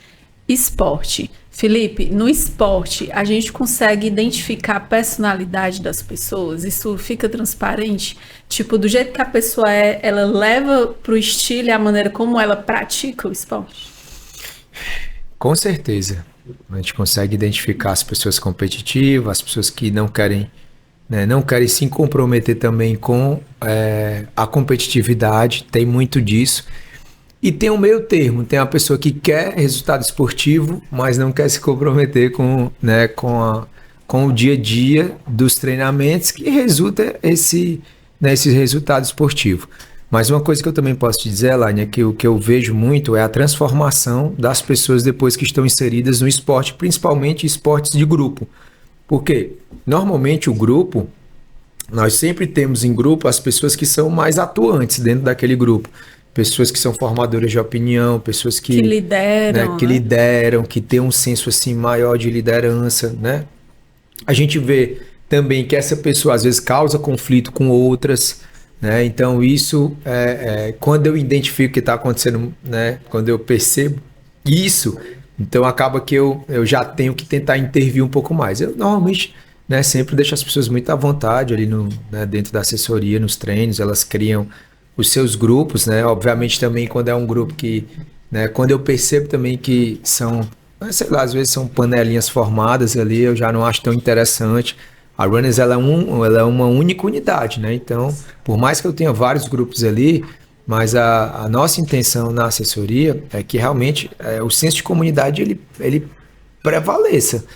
Speaker 1: esporte. Felipe, no esporte, a gente consegue identificar a personalidade das pessoas? Isso fica transparente? Tipo, do jeito que a pessoa é, ela leva pro estilo e a maneira como ela pratica o esporte?
Speaker 2: Com certeza. A gente consegue identificar as pessoas competitivas, as pessoas que não querem se comprometer também com a competitividade, tem muito disso. E tem um meio termo, tem a pessoa que quer resultado esportivo, mas não quer se comprometer com o dia a dia dos treinamentos, que resulta esse resultado esportivo. Mas uma coisa que eu também posso te dizer, Elaine, é que o que eu vejo muito é a transformação das pessoas depois que estão inseridas no esporte, principalmente esportes de grupo. Porque normalmente o grupo, nós sempre temos em grupo as pessoas que são mais atuantes dentro daquele grupo. Pessoas que são formadoras de opinião, pessoas que lideram, que têm um senso assim maior de liderança, né? A gente vê também que essa pessoa às vezes causa conflito com outras, né? Então isso, quando eu identifico o que está acontecendo, né? Quando eu percebo isso, então acaba que eu já tenho que tentar intervir um pouco mais. Eu normalmente, né, sempre deixo as pessoas muito à vontade ali dentro da assessoria, nos treinos, elas criam os seus grupos, né? Obviamente também quando é um grupo que, né, quando eu percebo também que são, sei lá, às vezes são panelinhas formadas ali, eu já não acho tão interessante. A Runners, ela é uma única unidade, né? Então, por mais que eu tenha vários grupos ali, mas a nossa intenção na assessoria é que realmente o senso de comunidade ele prevaleça,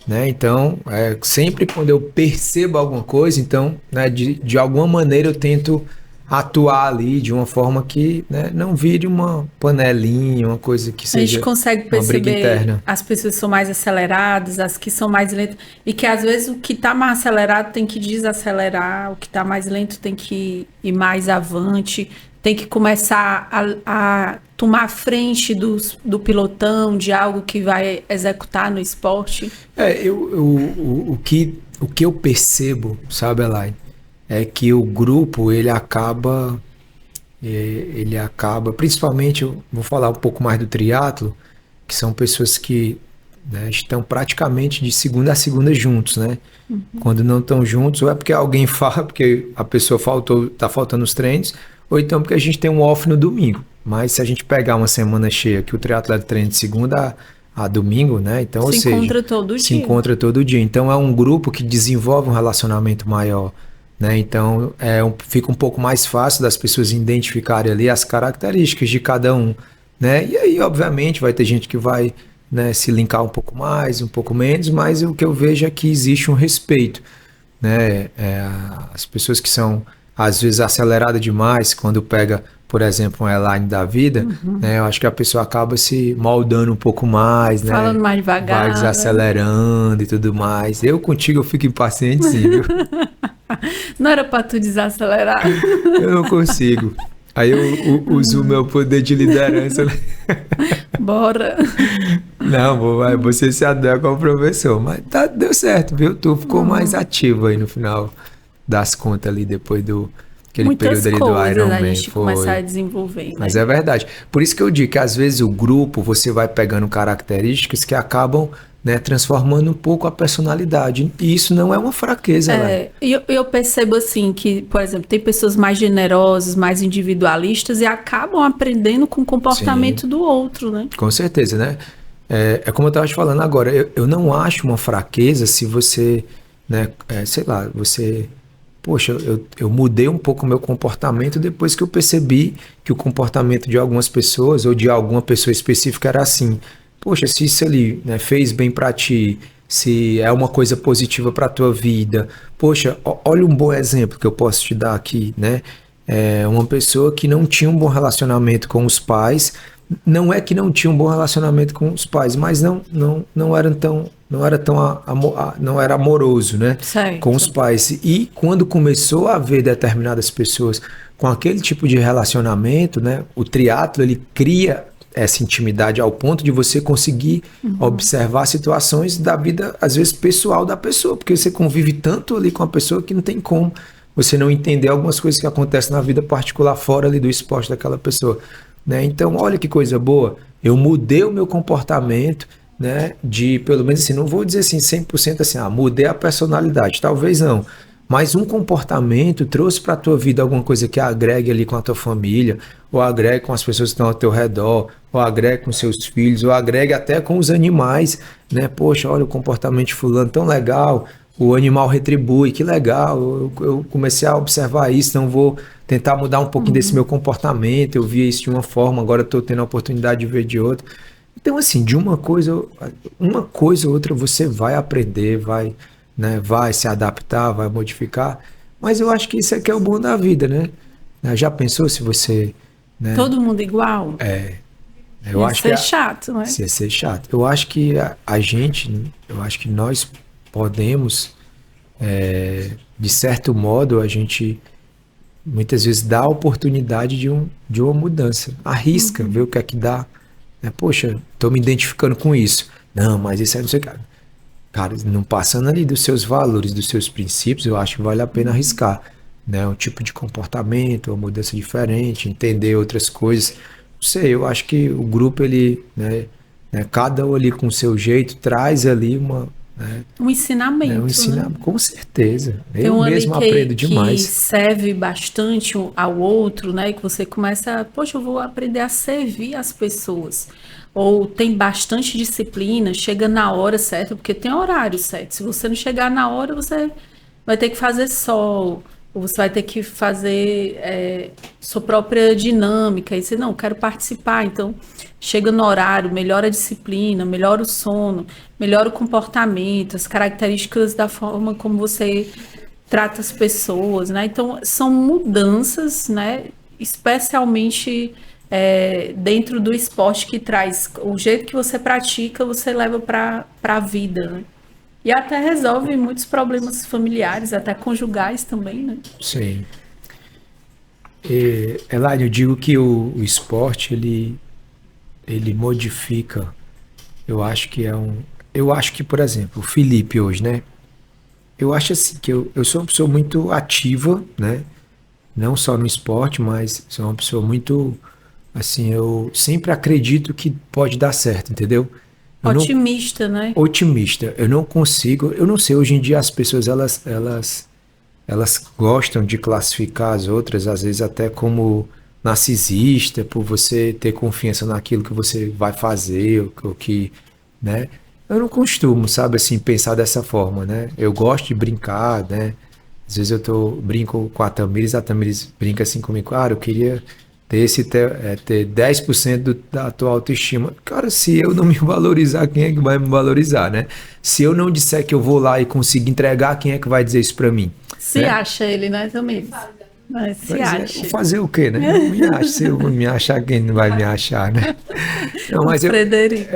Speaker 2: né? Então, sempre quando eu percebo alguma coisa, então, né, de alguma maneira eu tento atuar ali de uma forma que, né, não vire uma panelinha, uma coisa que seja. A gente consegue perceber
Speaker 1: as pessoas que são mais aceleradas, as que são mais lentas, e que às vezes o que está mais acelerado tem que desacelerar, o que está mais lento tem que ir mais avante, tem que começar a tomar frente do pilotão, de algo que vai executar no esporte.
Speaker 2: O que eu percebo, sabe, Elaine, é que o grupo, ele acaba, principalmente, eu vou falar um pouco mais do triatlo, que são pessoas que, né, estão praticamente de segunda a segunda juntos, né? Uhum. Quando não estão juntos, ou é porque alguém fala, porque a pessoa está faltando os treinos, ou então porque a gente tem um off no domingo. Mas se a gente pegar uma semana cheia, que o triatleta treina de segunda a domingo, né? Então, se encontra todo dia. Então, é um grupo que desenvolve um relacionamento maior, né? Então, fica um pouco mais fácil das pessoas identificarem ali as características de cada um, né? E aí, obviamente, vai ter gente que vai, né, se linkar um pouco mais, um pouco menos, mas o que eu vejo é que existe um respeito, né? As pessoas que são, às vezes, aceleradas demais, quando pega, por exemplo, uma Elaine da vida, né? Eu acho que a pessoa acaba se moldando um pouco mais, né?
Speaker 1: Falando mais devagar.
Speaker 2: Vai desacelerando e tudo mais. Eu contigo, eu fico impaciente, sim, viu?
Speaker 1: Não era pra tu desacelerar?
Speaker 2: Eu não consigo. Aí eu uso o meu poder de liderança.
Speaker 1: Bora.
Speaker 2: Não, você se adequa ao professor. Mas deu certo, viu? Tu ficou mais ativo aí no final das contas ali, depois aquele período ali do Ironman.
Speaker 1: A gente começar a desenvolver, né?
Speaker 2: Mas é verdade. Por isso que eu digo que às vezes o grupo, você vai pegando características que acabam, né, transformando um pouco a personalidade. E isso não é uma fraqueza, né?
Speaker 1: Eu percebo assim que, por exemplo, tem pessoas mais generosas, mais individualistas e acabam aprendendo com o comportamento do outro, né?
Speaker 2: Com certeza, né? É como eu estava te falando agora, eu não acho uma fraqueza se você, né, sei lá, você poxa, eu mudei um pouco o meu comportamento depois que eu percebi que o comportamento de algumas pessoas ou de alguma pessoa específica era assim. Poxa, se isso ali, né, fez bem para ti, se é uma coisa positiva para tua vida, poxa, olha um bom exemplo que eu posso te dar aqui, né? É uma pessoa que não tinha um bom relacionamento com os pais, não é que não tinha um bom relacionamento com os pais, mas não era não era amoroso, né?
Speaker 1: Certo.
Speaker 2: Com os pais. E quando começou a ver determinadas pessoas com aquele tipo de relacionamento, né? O triatlo, ele cria essa intimidade ao ponto de você conseguir observar situações da vida, às vezes, pessoal da pessoa, porque você convive tanto ali com a pessoa que não tem como você não entender algumas coisas que acontecem na vida particular fora ali do esporte daquela pessoa, né? Então, olha que coisa boa, eu mudei o meu comportamento, né? De, pelo menos assim, não vou dizer assim 100% assim, mudei a personalidade, talvez não, mas um comportamento trouxe para a tua vida alguma coisa que agregue ali com a tua família, ou agregue com as pessoas que estão ao teu redor, ou agregue com seus filhos, ou agregue até com os animais, né? Poxa, olha o comportamento de fulano tão legal, o animal retribui, que legal, eu comecei a observar isso, então vou tentar mudar um pouquinho desse meu comportamento, eu via isso de uma forma, agora estou tendo a oportunidade de ver de outra. Então, assim, de uma coisa ou outra você vai aprender, vai, né, vai se adaptar, vai modificar, mas eu acho que isso aqui é o bom da vida, né? Já pensou se você... Né,
Speaker 1: todo mundo igual?
Speaker 2: Eu acho que
Speaker 1: chato, né?
Speaker 2: Ia ser chato. Eu acho que eu acho que nós podemos, de certo modo, a gente muitas vezes dá a oportunidade de uma mudança. Arrisca, ver o que é que dá. Poxa, estou me identificando com isso. Não, mas isso aí não sei o que. Cara, não passando ali dos seus valores, dos seus princípios, eu acho que vale a pena arriscar. Né? Um tipo de comportamento, uma mudança diferente, entender outras coisas. Não sei, eu acho que o grupo, ele, né, cada um ali com o seu jeito, traz ali
Speaker 1: um ensinamento.
Speaker 2: Um ensinamento, né? Com certeza.
Speaker 1: Eu mesmo
Speaker 2: aprendo demais.
Speaker 1: Que serve bastante ao outro, né? Que você começa, poxa, eu vou aprender a servir as pessoas. Ou tem bastante disciplina, chega na hora certa, porque tem horário certo. Se você não chegar na hora, você vai ter que fazer sol, ou você vai ter que fazer sua própria dinâmica. E você, não, quero participar. Então, chega no horário, melhora a disciplina, melhora o sono, melhora o comportamento, as características da forma como você trata as pessoas, né? Então, são mudanças, né? Especialmente dentro do esporte, que traz o jeito que você pratica, você leva para a vida, né? E até resolve muitos problemas familiares, até conjugais também, né?
Speaker 2: Sim. Elaine, eu digo que o esporte, ele modifica. Eu acho que, por exemplo, o Felipe hoje, né? Eu acho assim que eu sou uma pessoa muito ativa, né? Não só no esporte, mas sou uma pessoa muito, assim, eu sempre acredito que pode dar certo, entendeu?
Speaker 1: Otimista, né?
Speaker 2: Otimista. Eu não consigo, eu não sei, hoje em dia as pessoas, elas gostam de classificar as outras, às vezes até como narcisista, por você ter confiança naquilo que você vai fazer, ou que, né? Eu não costumo, sabe, assim, pensar dessa forma, né? Eu gosto de brincar, né? Às vezes brinco com a Tamires brinca assim comigo, eu queria ter 10% da tua autoestima. Cara, se eu não me valorizar, quem é que vai me valorizar, né? Se eu não disser que eu vou lá e conseguir entregar, quem é que vai dizer isso pra mim?
Speaker 1: Se
Speaker 2: né?
Speaker 1: acha ele, né, Tamires? Mas se acha.
Speaker 2: Fazer o quê, né? Não me acho, se eu vou me achar, quem não vai me achar, né? Não, mas
Speaker 1: Frederico.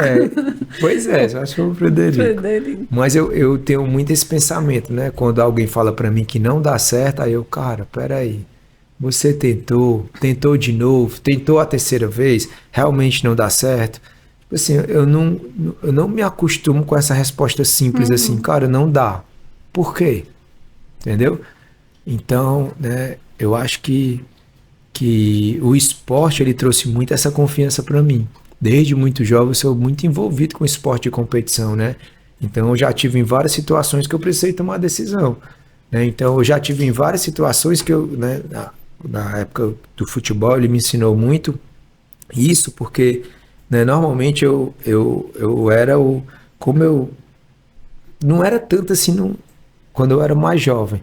Speaker 2: Pois é, eu acho que é o Frederico. Mas eu tenho muito esse pensamento, né? Quando alguém fala pra mim que não dá certo, aí eu, cara, peraí. Você tentou de novo, tentou a terceira vez, realmente não dá certo. Tipo assim, eu não me acostumo com essa resposta simples assim, cara, não dá. Por quê? Entendeu? Então, né, eu acho que o esporte, ele trouxe muito essa confiança para mim. Desde muito jovem eu sou muito envolvido com esporte de competição, né? Então eu já tive em várias situações que eu precisei tomar decisão, né? Então eu já tive em várias situações que eu, né, na época do futebol, ele me ensinou muito isso, porque, né, normalmente eu era como eu não era tanto assim quando eu era mais jovem.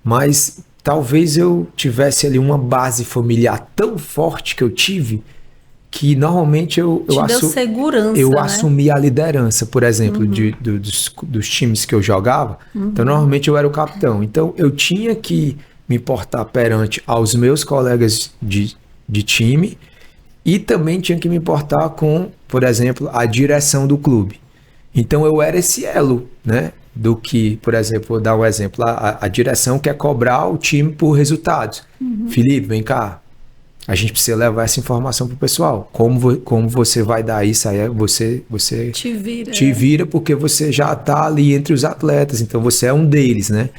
Speaker 2: mas talvez eu tivesse ali uma base familiar tão forte que eu tive, que normalmente eu
Speaker 1: deu segurança,
Speaker 2: eu
Speaker 1: né?
Speaker 2: assumi a liderança, por exemplo, dos times que eu jogava. Então, normalmente eu era o capitão. Então, eu tinha que me portar perante aos meus colegas de time e também tinha que me portar com, por exemplo, a direção do clube. Então, eu era esse elo, né? Do que, por exemplo, vou dar um exemplo, a direção quer cobrar o time por resultados. Felipe, vem cá. A gente precisa levar essa informação pro pessoal. Como você vai dar isso aí? Você te vira porque você já tá ali entre os atletas, então você é um deles, né?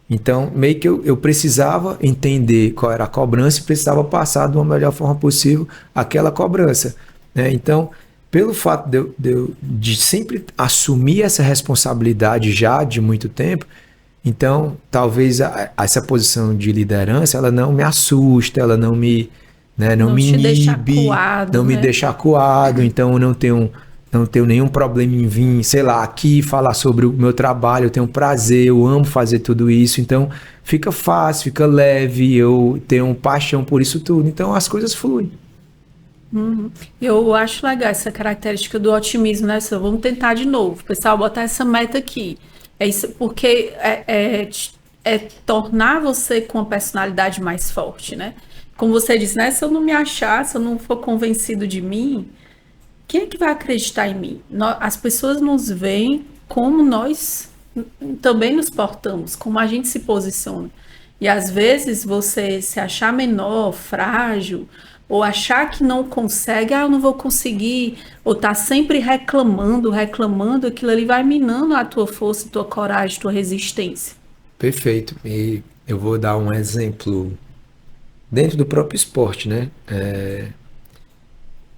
Speaker 2: Então, meio que eu precisava entender qual era a cobrança e precisava passar de uma melhor forma possível aquela cobrança, né? Então, pelo fato de sempre assumir essa responsabilidade já de muito tempo, então, talvez essa posição de liderança, ela não me assusta, ela não me... Né? Não me inibe, não me deixa acuado, então eu não tenho nenhum problema em vir, sei lá, aqui falar sobre o meu trabalho, eu tenho prazer, eu amo fazer tudo isso, então fica fácil, fica leve, eu tenho paixão por isso tudo, então as coisas fluem.
Speaker 1: Eu acho legal essa característica do otimismo, né? Vamos tentar de novo, pessoal, botar essa meta aqui, é isso, porque é tornar você com uma personalidade mais forte, né? Como você disse, né? Se eu não me achar, se eu não for convencido de mim, quem é que vai acreditar em mim? As pessoas nos veem como nós também nos portamos, como a gente se posiciona. E às vezes você se achar menor, frágil, ou achar que não consegue, eu não vou conseguir, ou tá sempre reclamando, aquilo ali vai minando a tua força, tua coragem, tua resistência.
Speaker 2: Perfeito. E eu vou dar um exemplo dentro do próprio esporte, né?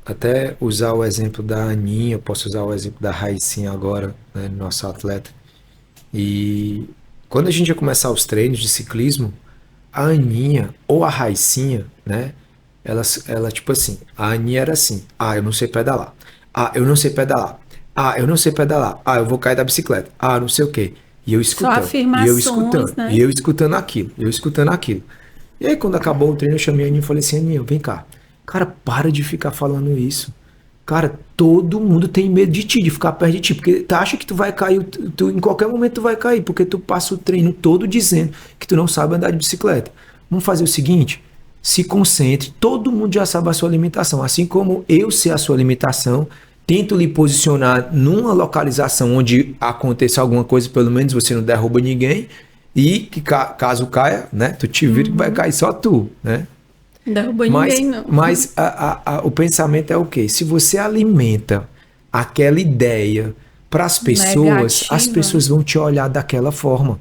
Speaker 2: Até usar o exemplo da Aninha, posso usar o exemplo da Raicinha agora, né, nossa atleta. E quando a gente ia começar os treinos de ciclismo, a Aninha ou a Raicinha, né? Ela tipo assim, a Aninha era assim, eu não sei pedalar. Eu não sei pedalar. Eu não sei pedalar. Eu vou cair da bicicleta. Não sei o quê. E eu escutando.
Speaker 1: Só afirmações, né?
Speaker 2: E eu escutando aquilo. E aí, quando acabou o treino, eu chamei a Aninha e falei assim, Aninha, vem cá. Cara, para de ficar falando isso. Cara, todo mundo tem medo de ti, de ficar perto de ti, porque tu acha que tu vai cair, em qualquer momento tu vai cair, porque tu passa o treino todo dizendo que tu não sabe andar de bicicleta. Vamos fazer o seguinte, se concentre, todo mundo já sabe a sua limitação, assim como eu sei a sua limitação, tento lhe posicionar numa localização onde aconteça alguma coisa, pelo menos você não derruba ninguém, e que caso caia, né, tu te vira que vai cair só tu, né?
Speaker 1: Derruba ninguém, não.
Speaker 2: Mas o pensamento é o quê? Se você alimenta aquela ideia para as pessoas, as pessoas vão te olhar daquela forma.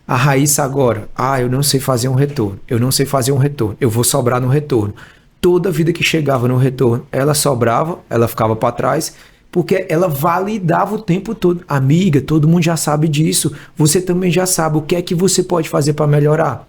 Speaker 2: A Raíssa agora, eu não sei fazer um retorno, eu vou sobrar no retorno. Toda vida que chegava no retorno, ela sobrava, ela ficava para trás, porque ela validava o tempo todo. Amiga, todo mundo já sabe disso, você também já sabe o que é que você pode fazer para melhorar.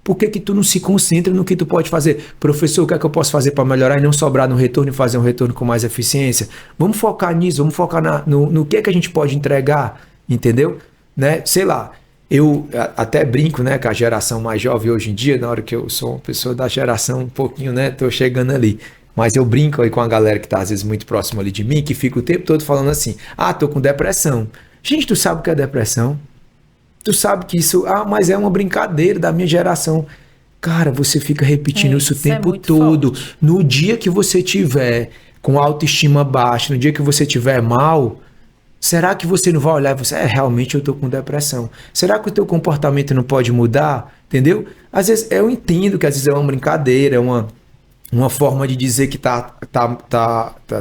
Speaker 2: Por que tu não se concentra no que tu pode fazer? Professor, o que é que eu posso fazer para melhorar e não sobrar no retorno e fazer um retorno com mais eficiência? Vamos focar nisso, vamos focar no que é que a gente pode entregar, entendeu? Né? Sei lá, eu até brinco, né, com a geração mais jovem hoje em dia, na hora que eu sou uma pessoa da geração um pouquinho, né, tô chegando ali. Mas eu brinco aí com a galera que tá às vezes muito próxima ali de mim, que fica o tempo todo falando assim, tô com depressão. Gente, tu sabe o que é depressão? Tu sabe que isso, mas é uma brincadeira da minha geração. Cara, você fica repetindo isso o tempo todo. Forte. No dia que você tiver com autoestima baixa, no dia que você tiver mal, será que você não vai olhar e você, realmente eu tô com depressão. Será que o teu comportamento não pode mudar? Entendeu? Às vezes, eu entendo que às vezes é uma brincadeira, é uma forma de dizer que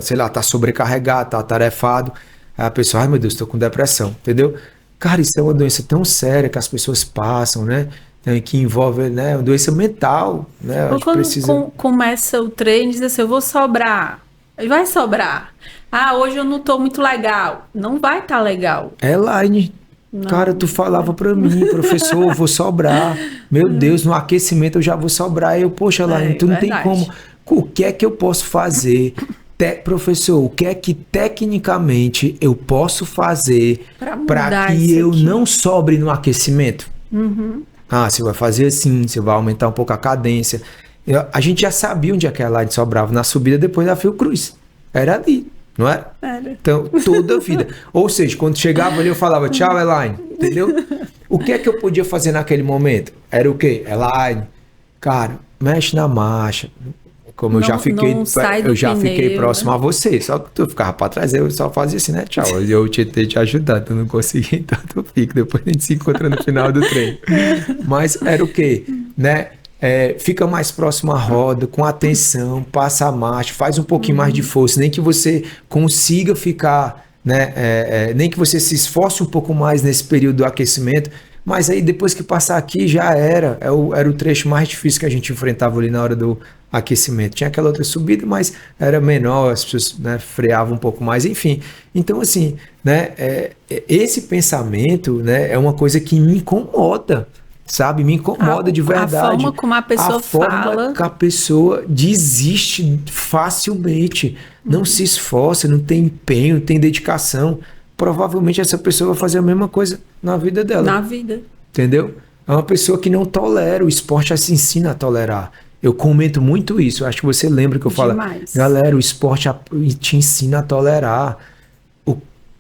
Speaker 2: sei lá, tá sobrecarregado, tá atarefado. Aí a pessoa, meu Deus, tô com depressão, entendeu? Cara, isso é uma doença tão séria que as pessoas passam, né? Que envolve, né, uma doença mental, né?
Speaker 1: Ou quando começa o treino, diz assim, eu vou sobrar. Vai sobrar. Hoje eu não tô muito legal. Não vai estar legal.
Speaker 2: Elaine, cara, tu falava pra mim, professor, eu vou sobrar. Meu Deus, no aquecimento eu já vou sobrar. Poxa, Elaine, tu não tem como. O que é que eu posso fazer? Professor, o que é que tecnicamente eu posso fazer para que eu não sobre no aquecimento? Ah, você vai fazer assim, você vai aumentar um pouco a cadência. A gente já sabia onde é que a Elaine sobrava, na subida depois da Fiocruz. Era ali, não era?
Speaker 1: Era.
Speaker 2: Então, toda a vida. Ou seja, quando chegava ali eu falava, tchau, Elaine, entendeu? O que é que eu podia fazer naquele momento? Era o quê? Elaine, cara, mexe na marcha. Como eu já fiquei, fiquei próximo a você, só que tu ficava pra trás, eu só fazia assim, né, tchau, eu tentei te ajudar, tu não conseguia, então tu fica, depois a gente se encontra no final do treino. Mas era o quê? Né? Fica mais próximo à roda, com atenção, passa a marcha, faz um pouquinho mais de força, nem que você consiga ficar, né, nem que você se esforce um pouco mais nesse período do aquecimento, mas aí depois que passar aqui já era o trecho mais difícil que a gente enfrentava ali na hora do aquecimento. Tinha aquela outra subida, mas era menor, as pessoas, né, freavam um pouco mais, enfim. Então, assim, né, esse pensamento, né, é uma coisa que me incomoda, sabe? Me incomoda de verdade.
Speaker 1: A forma como a pessoa fala.
Speaker 2: A forma que a pessoa desiste facilmente, não se esforça, não tem empenho, não tem dedicação. Provavelmente essa pessoa vai fazer a mesma coisa na vida dela.
Speaker 1: Na vida.
Speaker 2: Entendeu? É uma pessoa que não tolera, o esporte já se ensina a tolerar. Eu comento muito isso, acho que você lembra que eu falo, galera, o esporte te ensina a tolerar.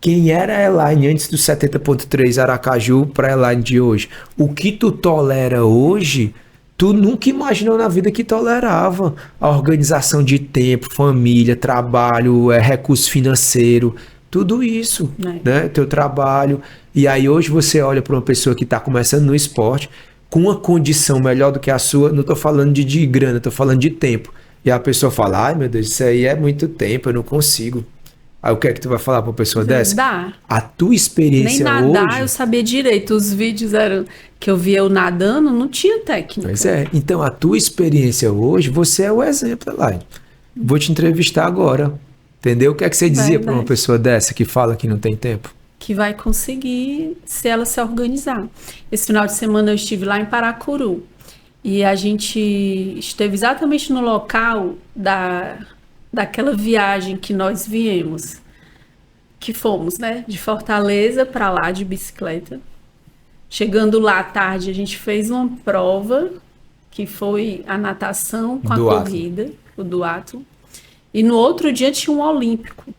Speaker 2: Quem era a Elaine antes do 70.3 Aracaju para a Elaine de hoje? O que tu tolera hoje, tu nunca imaginou na vida que tolerava. A organização de tempo, família, trabalho, recurso financeiro, tudo isso, né? Teu trabalho. E aí hoje você olha para uma pessoa que está começando no esporte, com uma condição melhor do que a sua, não estou falando de grana, estou falando de tempo. E a pessoa fala, ai meu Deus, isso aí é muito tempo, eu não consigo. Aí o que é que tu vai falar para uma pessoa dessa?
Speaker 1: Dá.
Speaker 2: A tua experiência hoje...
Speaker 1: Nem nadar eu sabia direito, os vídeos eram que eu via eu nadando, não tinha técnica.
Speaker 2: Pois é, então a tua experiência hoje, você é o exemplo, Elaine. Vou te entrevistar agora, entendeu? O que é que você dizia para uma pessoa dessa que fala que não tem tempo?
Speaker 1: Que vai conseguir se ela se organizar. Esse final de semana eu estive lá em Paracuru e a gente esteve exatamente no local daquela viagem que nós viemos, que fomos, né, de Fortaleza para lá de bicicleta. Chegando lá à tarde, a gente fez uma prova que foi a natação com a corrida, o duatlon, e no outro dia tinha um olímpico.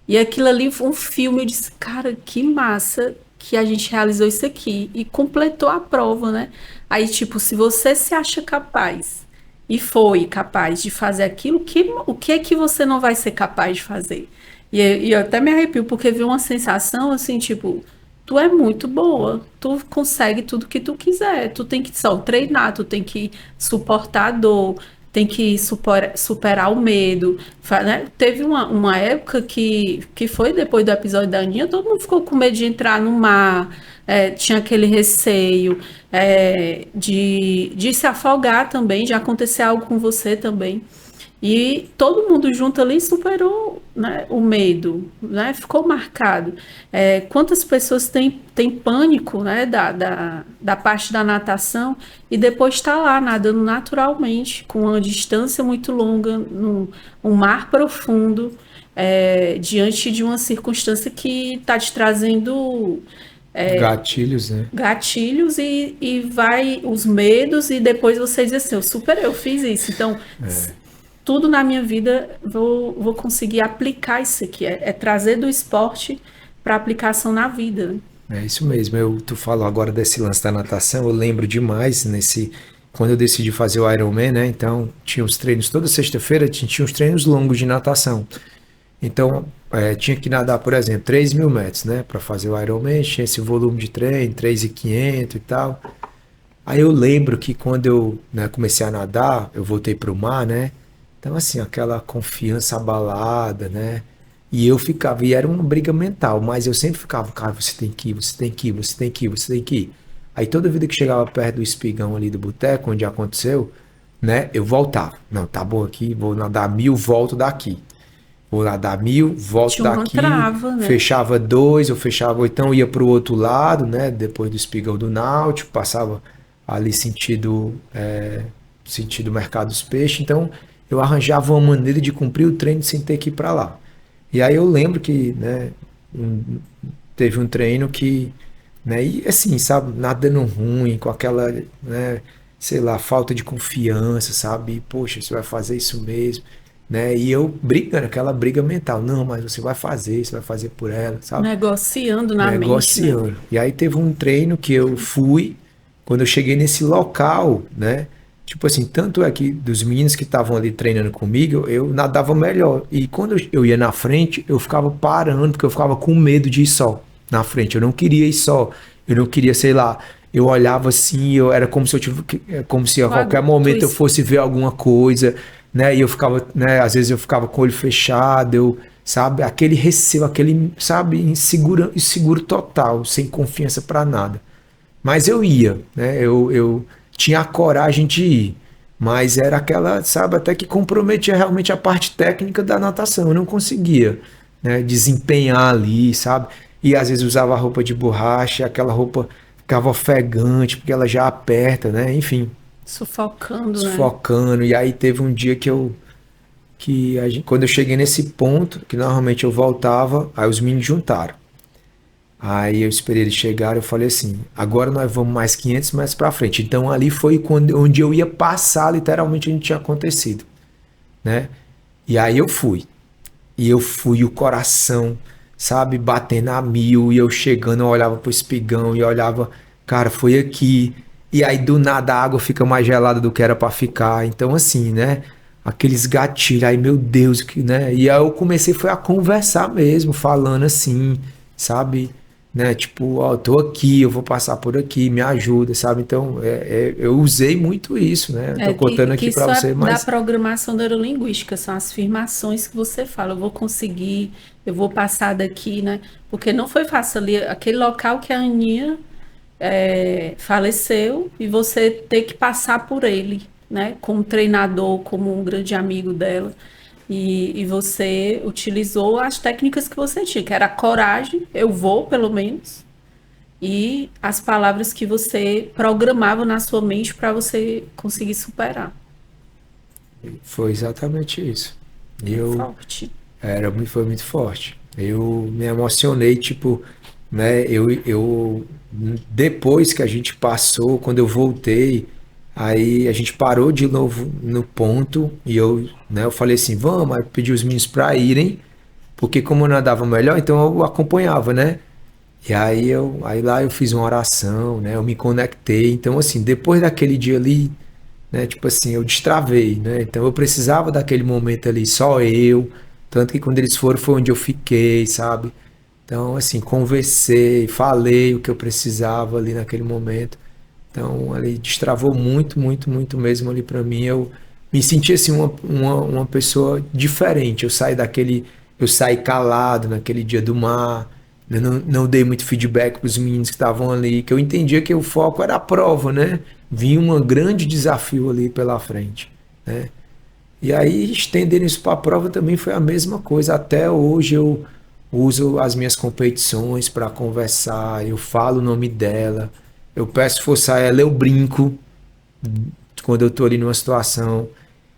Speaker 1: E aquilo ali foi um filme, eu disse, cara, que massa que a gente realizou isso aqui. E completou a prova, né? Aí, tipo, se você se acha capaz e foi capaz de fazer aquilo, o que é que você não vai ser capaz de fazer? E eu até me arrepio, porque vi uma sensação assim, tipo, tu é muito boa, tu consegue tudo que tu quiser, tu tem que só treinar, tu tem que suportar a dor, tem que superar o medo, né? Teve uma época que foi depois do episódio da Aninha, todo mundo ficou com medo de entrar no mar, tinha aquele receio de se afogar também, de acontecer algo com você também. E todo mundo junto ali superou, né, o medo, né, ficou marcado. Quantas pessoas têm pânico, né, da parte da natação e depois está lá nadando naturalmente, com uma distância muito longa, um mar profundo, diante de uma circunstância que está te trazendo...
Speaker 2: gatilhos, né?
Speaker 1: Gatilhos e vai os medos e depois você diz assim, eu fiz isso, então... Tudo na minha vida, vou conseguir aplicar isso aqui. É trazer do esporte para aplicação na vida.
Speaker 2: É isso mesmo. Tu falou agora desse lance da natação, eu lembro demais quando eu decidi fazer o Ironman, né? Então, tinha os treinos toda sexta-feira, tinha os treinos longos de natação. Então, tinha que nadar, por exemplo, 3.000 metros, né? Para fazer o Ironman, tinha esse volume de treino, 3.500 e tal. Aí eu lembro que quando eu, né, comecei a nadar, eu voltei para o mar, né? Então, assim, aquela confiança abalada, né? E eu ficava, e era uma briga mental, mas eu sempre ficava, cara, você tem que ir, você tem que ir, você tem que ir, você tem que ir. Aí toda vida que chegava perto do espigão ali do boteco, onde aconteceu, né? Eu voltava. Não, tá bom aqui, vou nadar 1.000, volto daqui. Vou nadar 1.000, volto daqui.
Speaker 1: Trava, né?
Speaker 2: Fechava 2, ou fechava, ou então ia pro outro lado, né? Depois do espigão do Náutico, passava ali sentido Mercado dos Peixes, então... eu arranjava uma maneira de cumprir o treino sem ter que ir para lá. E aí eu lembro que, né, teve um treino que né? E assim, sabe, nadando ruim, com aquela, né, sei lá, falta de confiança, sabe? Poxa, você vai fazer isso mesmo, né? E eu brigando, aquela briga mental, não, mas você vai fazer por ela, sabe?
Speaker 1: Negociando na mente, né?
Speaker 2: Negociando. E aí teve um treino que eu fui, quando eu cheguei nesse local, né? Tipo assim, tanto é que dos meninos que estavam ali treinando comigo, eu nadava melhor. E quando eu ia na frente, eu ficava parando, porque eu ficava com medo de ir só na frente. Eu não queria ir só. Eu não queria, sei lá, eu olhava assim, eu era como se eu tivesse, como se a qualquer momento eu fosse ver alguma coisa, né? E eu ficava, né, às vezes eu ficava com o olho fechado, eu, sabe, aquele receio, aquele, sabe, inseguro total, sem confiança para nada. Mas eu ia, né? Eu tinha a coragem de ir, mas era aquela, sabe, até que comprometia realmente a parte técnica da natação. Eu não conseguia, né, desempenhar ali, sabe? E às vezes usava roupa de borracha, aquela roupa ficava ofegante, porque ela já aperta, né? Enfim,
Speaker 1: Sufocando, né?
Speaker 2: sufocando. E aí teve um dia que quando eu cheguei nesse ponto, que normalmente eu voltava, aí os meninos juntaram. Aí eu esperei eles chegarem, eu falei assim, agora nós vamos mais 500 metros para frente. Então ali foi onde eu ia passar literalmente onde tinha acontecido, né? E aí eu fui. E eu fui, o coração, sabe, batendo a mil, e eu chegando, eu olhava pro espigão e olhava, cara, foi aqui. E aí do nada a água fica mais gelada do que era para ficar. Então assim, né? Aqueles gatilhos, aí meu Deus, que, né? E aí eu comecei foi a conversar mesmo, falando assim, sabe? Né? Tipo, ó, tô aqui, eu vou passar por aqui, me ajuda, sabe? Então, eu usei muito isso, né? Eu tô contando aqui para você,
Speaker 1: mas...
Speaker 2: mas...
Speaker 1: da programação neurolinguística, são as afirmações que você fala, eu vou conseguir, eu vou passar daqui, né? Porque não foi fácil ali, aquele local que a Aninha faleceu e você ter que passar por ele, né? Como treinador, como um grande amigo dela. E você utilizou as técnicas que você tinha, que era a coragem, eu vou, pelo menos, e as palavras que você programava na sua mente para você conseguir superar.
Speaker 2: Foi exatamente isso.
Speaker 1: Forte.
Speaker 2: Foi muito forte. Eu me emocionei, tipo, né? Depois que a gente passou, quando eu voltei, aí a gente parou de novo no ponto e né, eu falei assim, vamos, aí pedi os meninos para irem, porque como eu nadava melhor, então eu acompanhava, né? E aí lá eu fiz uma oração, né? Eu me conectei. Então assim, depois daquele dia ali, né, tipo assim, eu destravei, né? Então eu precisava daquele momento ali, só eu, tanto que quando eles foram foi onde eu fiquei, sabe? Então assim, conversei, falei o que eu precisava ali naquele momento. Então, ali destravou muito, muito, muito mesmo ali para mim. Eu me senti assim uma pessoa diferente. Eu saí calado naquele dia do mar. Eu não dei muito feedback para os meninos que estavam ali, que eu entendia que o foco era a prova, né? Vinha um grande desafio ali pela frente, né? E aí, estendendo isso para a prova também foi a mesma coisa. Até hoje eu uso as minhas competições para conversar, eu falo o nome dela. Eu peço força a ela, eu brinco quando eu tô ali numa situação.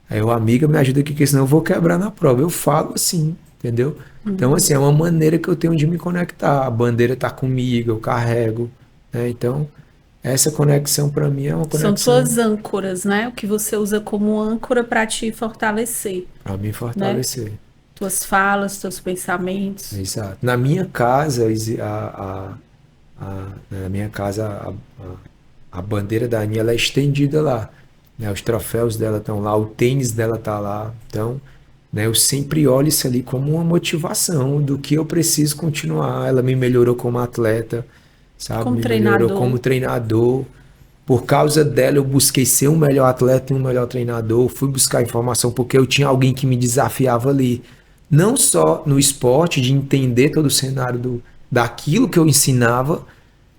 Speaker 2: Aí eu, amiga, me ajuda aqui, porque senão eu vou quebrar na prova. Eu falo assim, entendeu? Então, assim, é uma maneira que eu tenho de me conectar. A bandeira tá comigo, eu carrego, né? Então, essa conexão para mim é uma conexão.
Speaker 1: São tuas âncoras, né? O que você usa como âncora para te fortalecer.
Speaker 2: Para me fortalecer.
Speaker 1: Né? Tuas falas, teus pensamentos.
Speaker 2: Exato. Na minha casa, na minha casa, a bandeira da Aninha ela é estendida lá, né? Os troféus dela estão lá, o tênis dela tá lá. Então, né, eu sempre olho isso ali como uma motivação do que eu preciso continuar. Ela me melhorou como atleta, sabe?
Speaker 1: Como
Speaker 2: me
Speaker 1: treinador.
Speaker 2: Melhorou como treinador. Por causa dela, eu busquei ser um melhor atleta e um melhor treinador. Fui buscar informação porque eu tinha alguém que me desafiava ali. Não só no esporte, de entender todo o cenário daquilo que eu ensinava,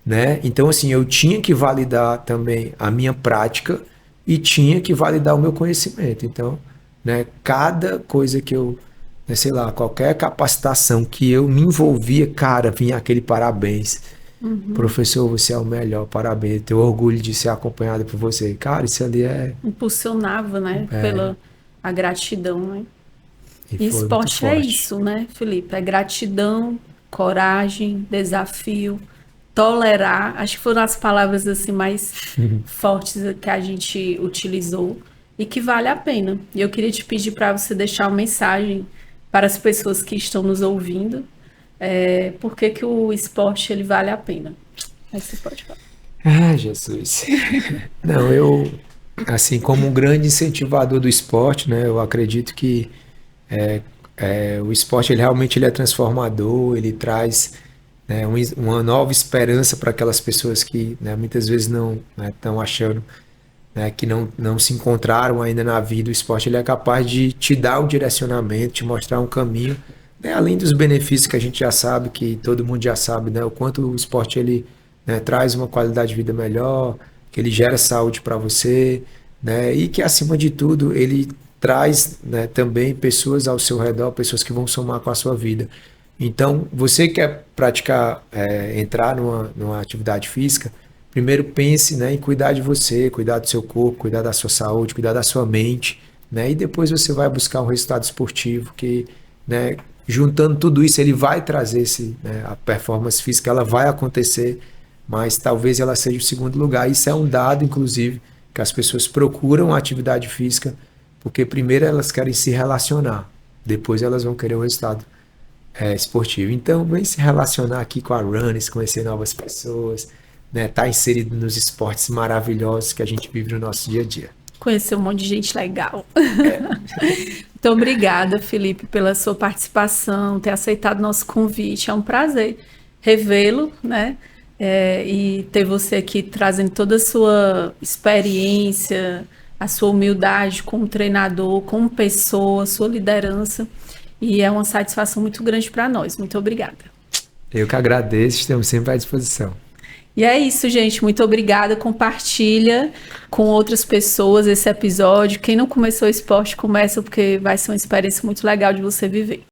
Speaker 2: né? Então, assim, eu tinha que validar também a minha prática e tinha que validar o meu conhecimento. Então, né, cada coisa que eu, né, sei lá, qualquer capacitação que eu me envolvia, cara, vinha aquele parabéns. Professor, você é o melhor, parabéns. Tenho orgulho de ser acompanhado por você. Cara, isso ali
Speaker 1: impulsionava, né? Pela a gratidão, né? E esporte é isso, né, Felipe? É gratidão, coragem, desafio, tolerar, acho que foram as palavras assim mais fortes que a gente utilizou e que vale a pena. E eu queria te pedir para você deixar uma mensagem para as pessoas que estão nos ouvindo, por que o esporte ele vale a pena. Aí você pode falar.
Speaker 2: Ah, Jesus. Não, eu, assim, como um grande incentivador do esporte, né, eu acredito que o esporte ele realmente ele é transformador, ele traz, né, uma nova esperança para aquelas pessoas que, né, muitas vezes não estão achando, né, que não se encontraram ainda na vida. O esporte ele é capaz de te dar um direcionamento, te mostrar um caminho, né, além dos benefícios que a gente já sabe, que todo mundo já sabe, né, o quanto o esporte ele, né, traz uma qualidade de vida melhor, que ele gera saúde para você, né, e que acima de tudo ele traz, né, também pessoas ao seu redor, pessoas que vão somar com a sua vida. Então, você quer praticar, entrar numa atividade física, primeiro pense, né, em cuidar de você, cuidar do seu corpo, cuidar da sua saúde, cuidar da sua mente, né, e depois você vai buscar um resultado esportivo que, né, juntando tudo isso, ele vai trazer a performance física, ela vai acontecer, mas talvez ela seja o segundo lugar. Isso é um dado, inclusive, que as pessoas procuram a atividade física, porque primeiro elas querem se relacionar, depois elas vão querer o resultado esportivo. Então, vem se relacionar aqui com a Runners, conhecer novas pessoas, né, tá inserido nos esportes maravilhosos que a gente vive no nosso dia a dia.
Speaker 1: Conhecer um monte de gente legal. Muito obrigada, Felipe, pela sua participação, ter aceitado nosso convite. É um prazer revê-lo, né? E ter você aqui trazendo toda a sua experiência, a sua humildade como treinador, como pessoa, sua liderança. E é uma satisfação muito grande para nós. Muito obrigada.
Speaker 2: Eu que agradeço, estamos sempre à disposição.
Speaker 1: E é isso, gente. Muito obrigada. Compartilha com outras pessoas esse episódio. Quem não começou o esporte, começa, porque vai ser uma experiência muito legal de você viver.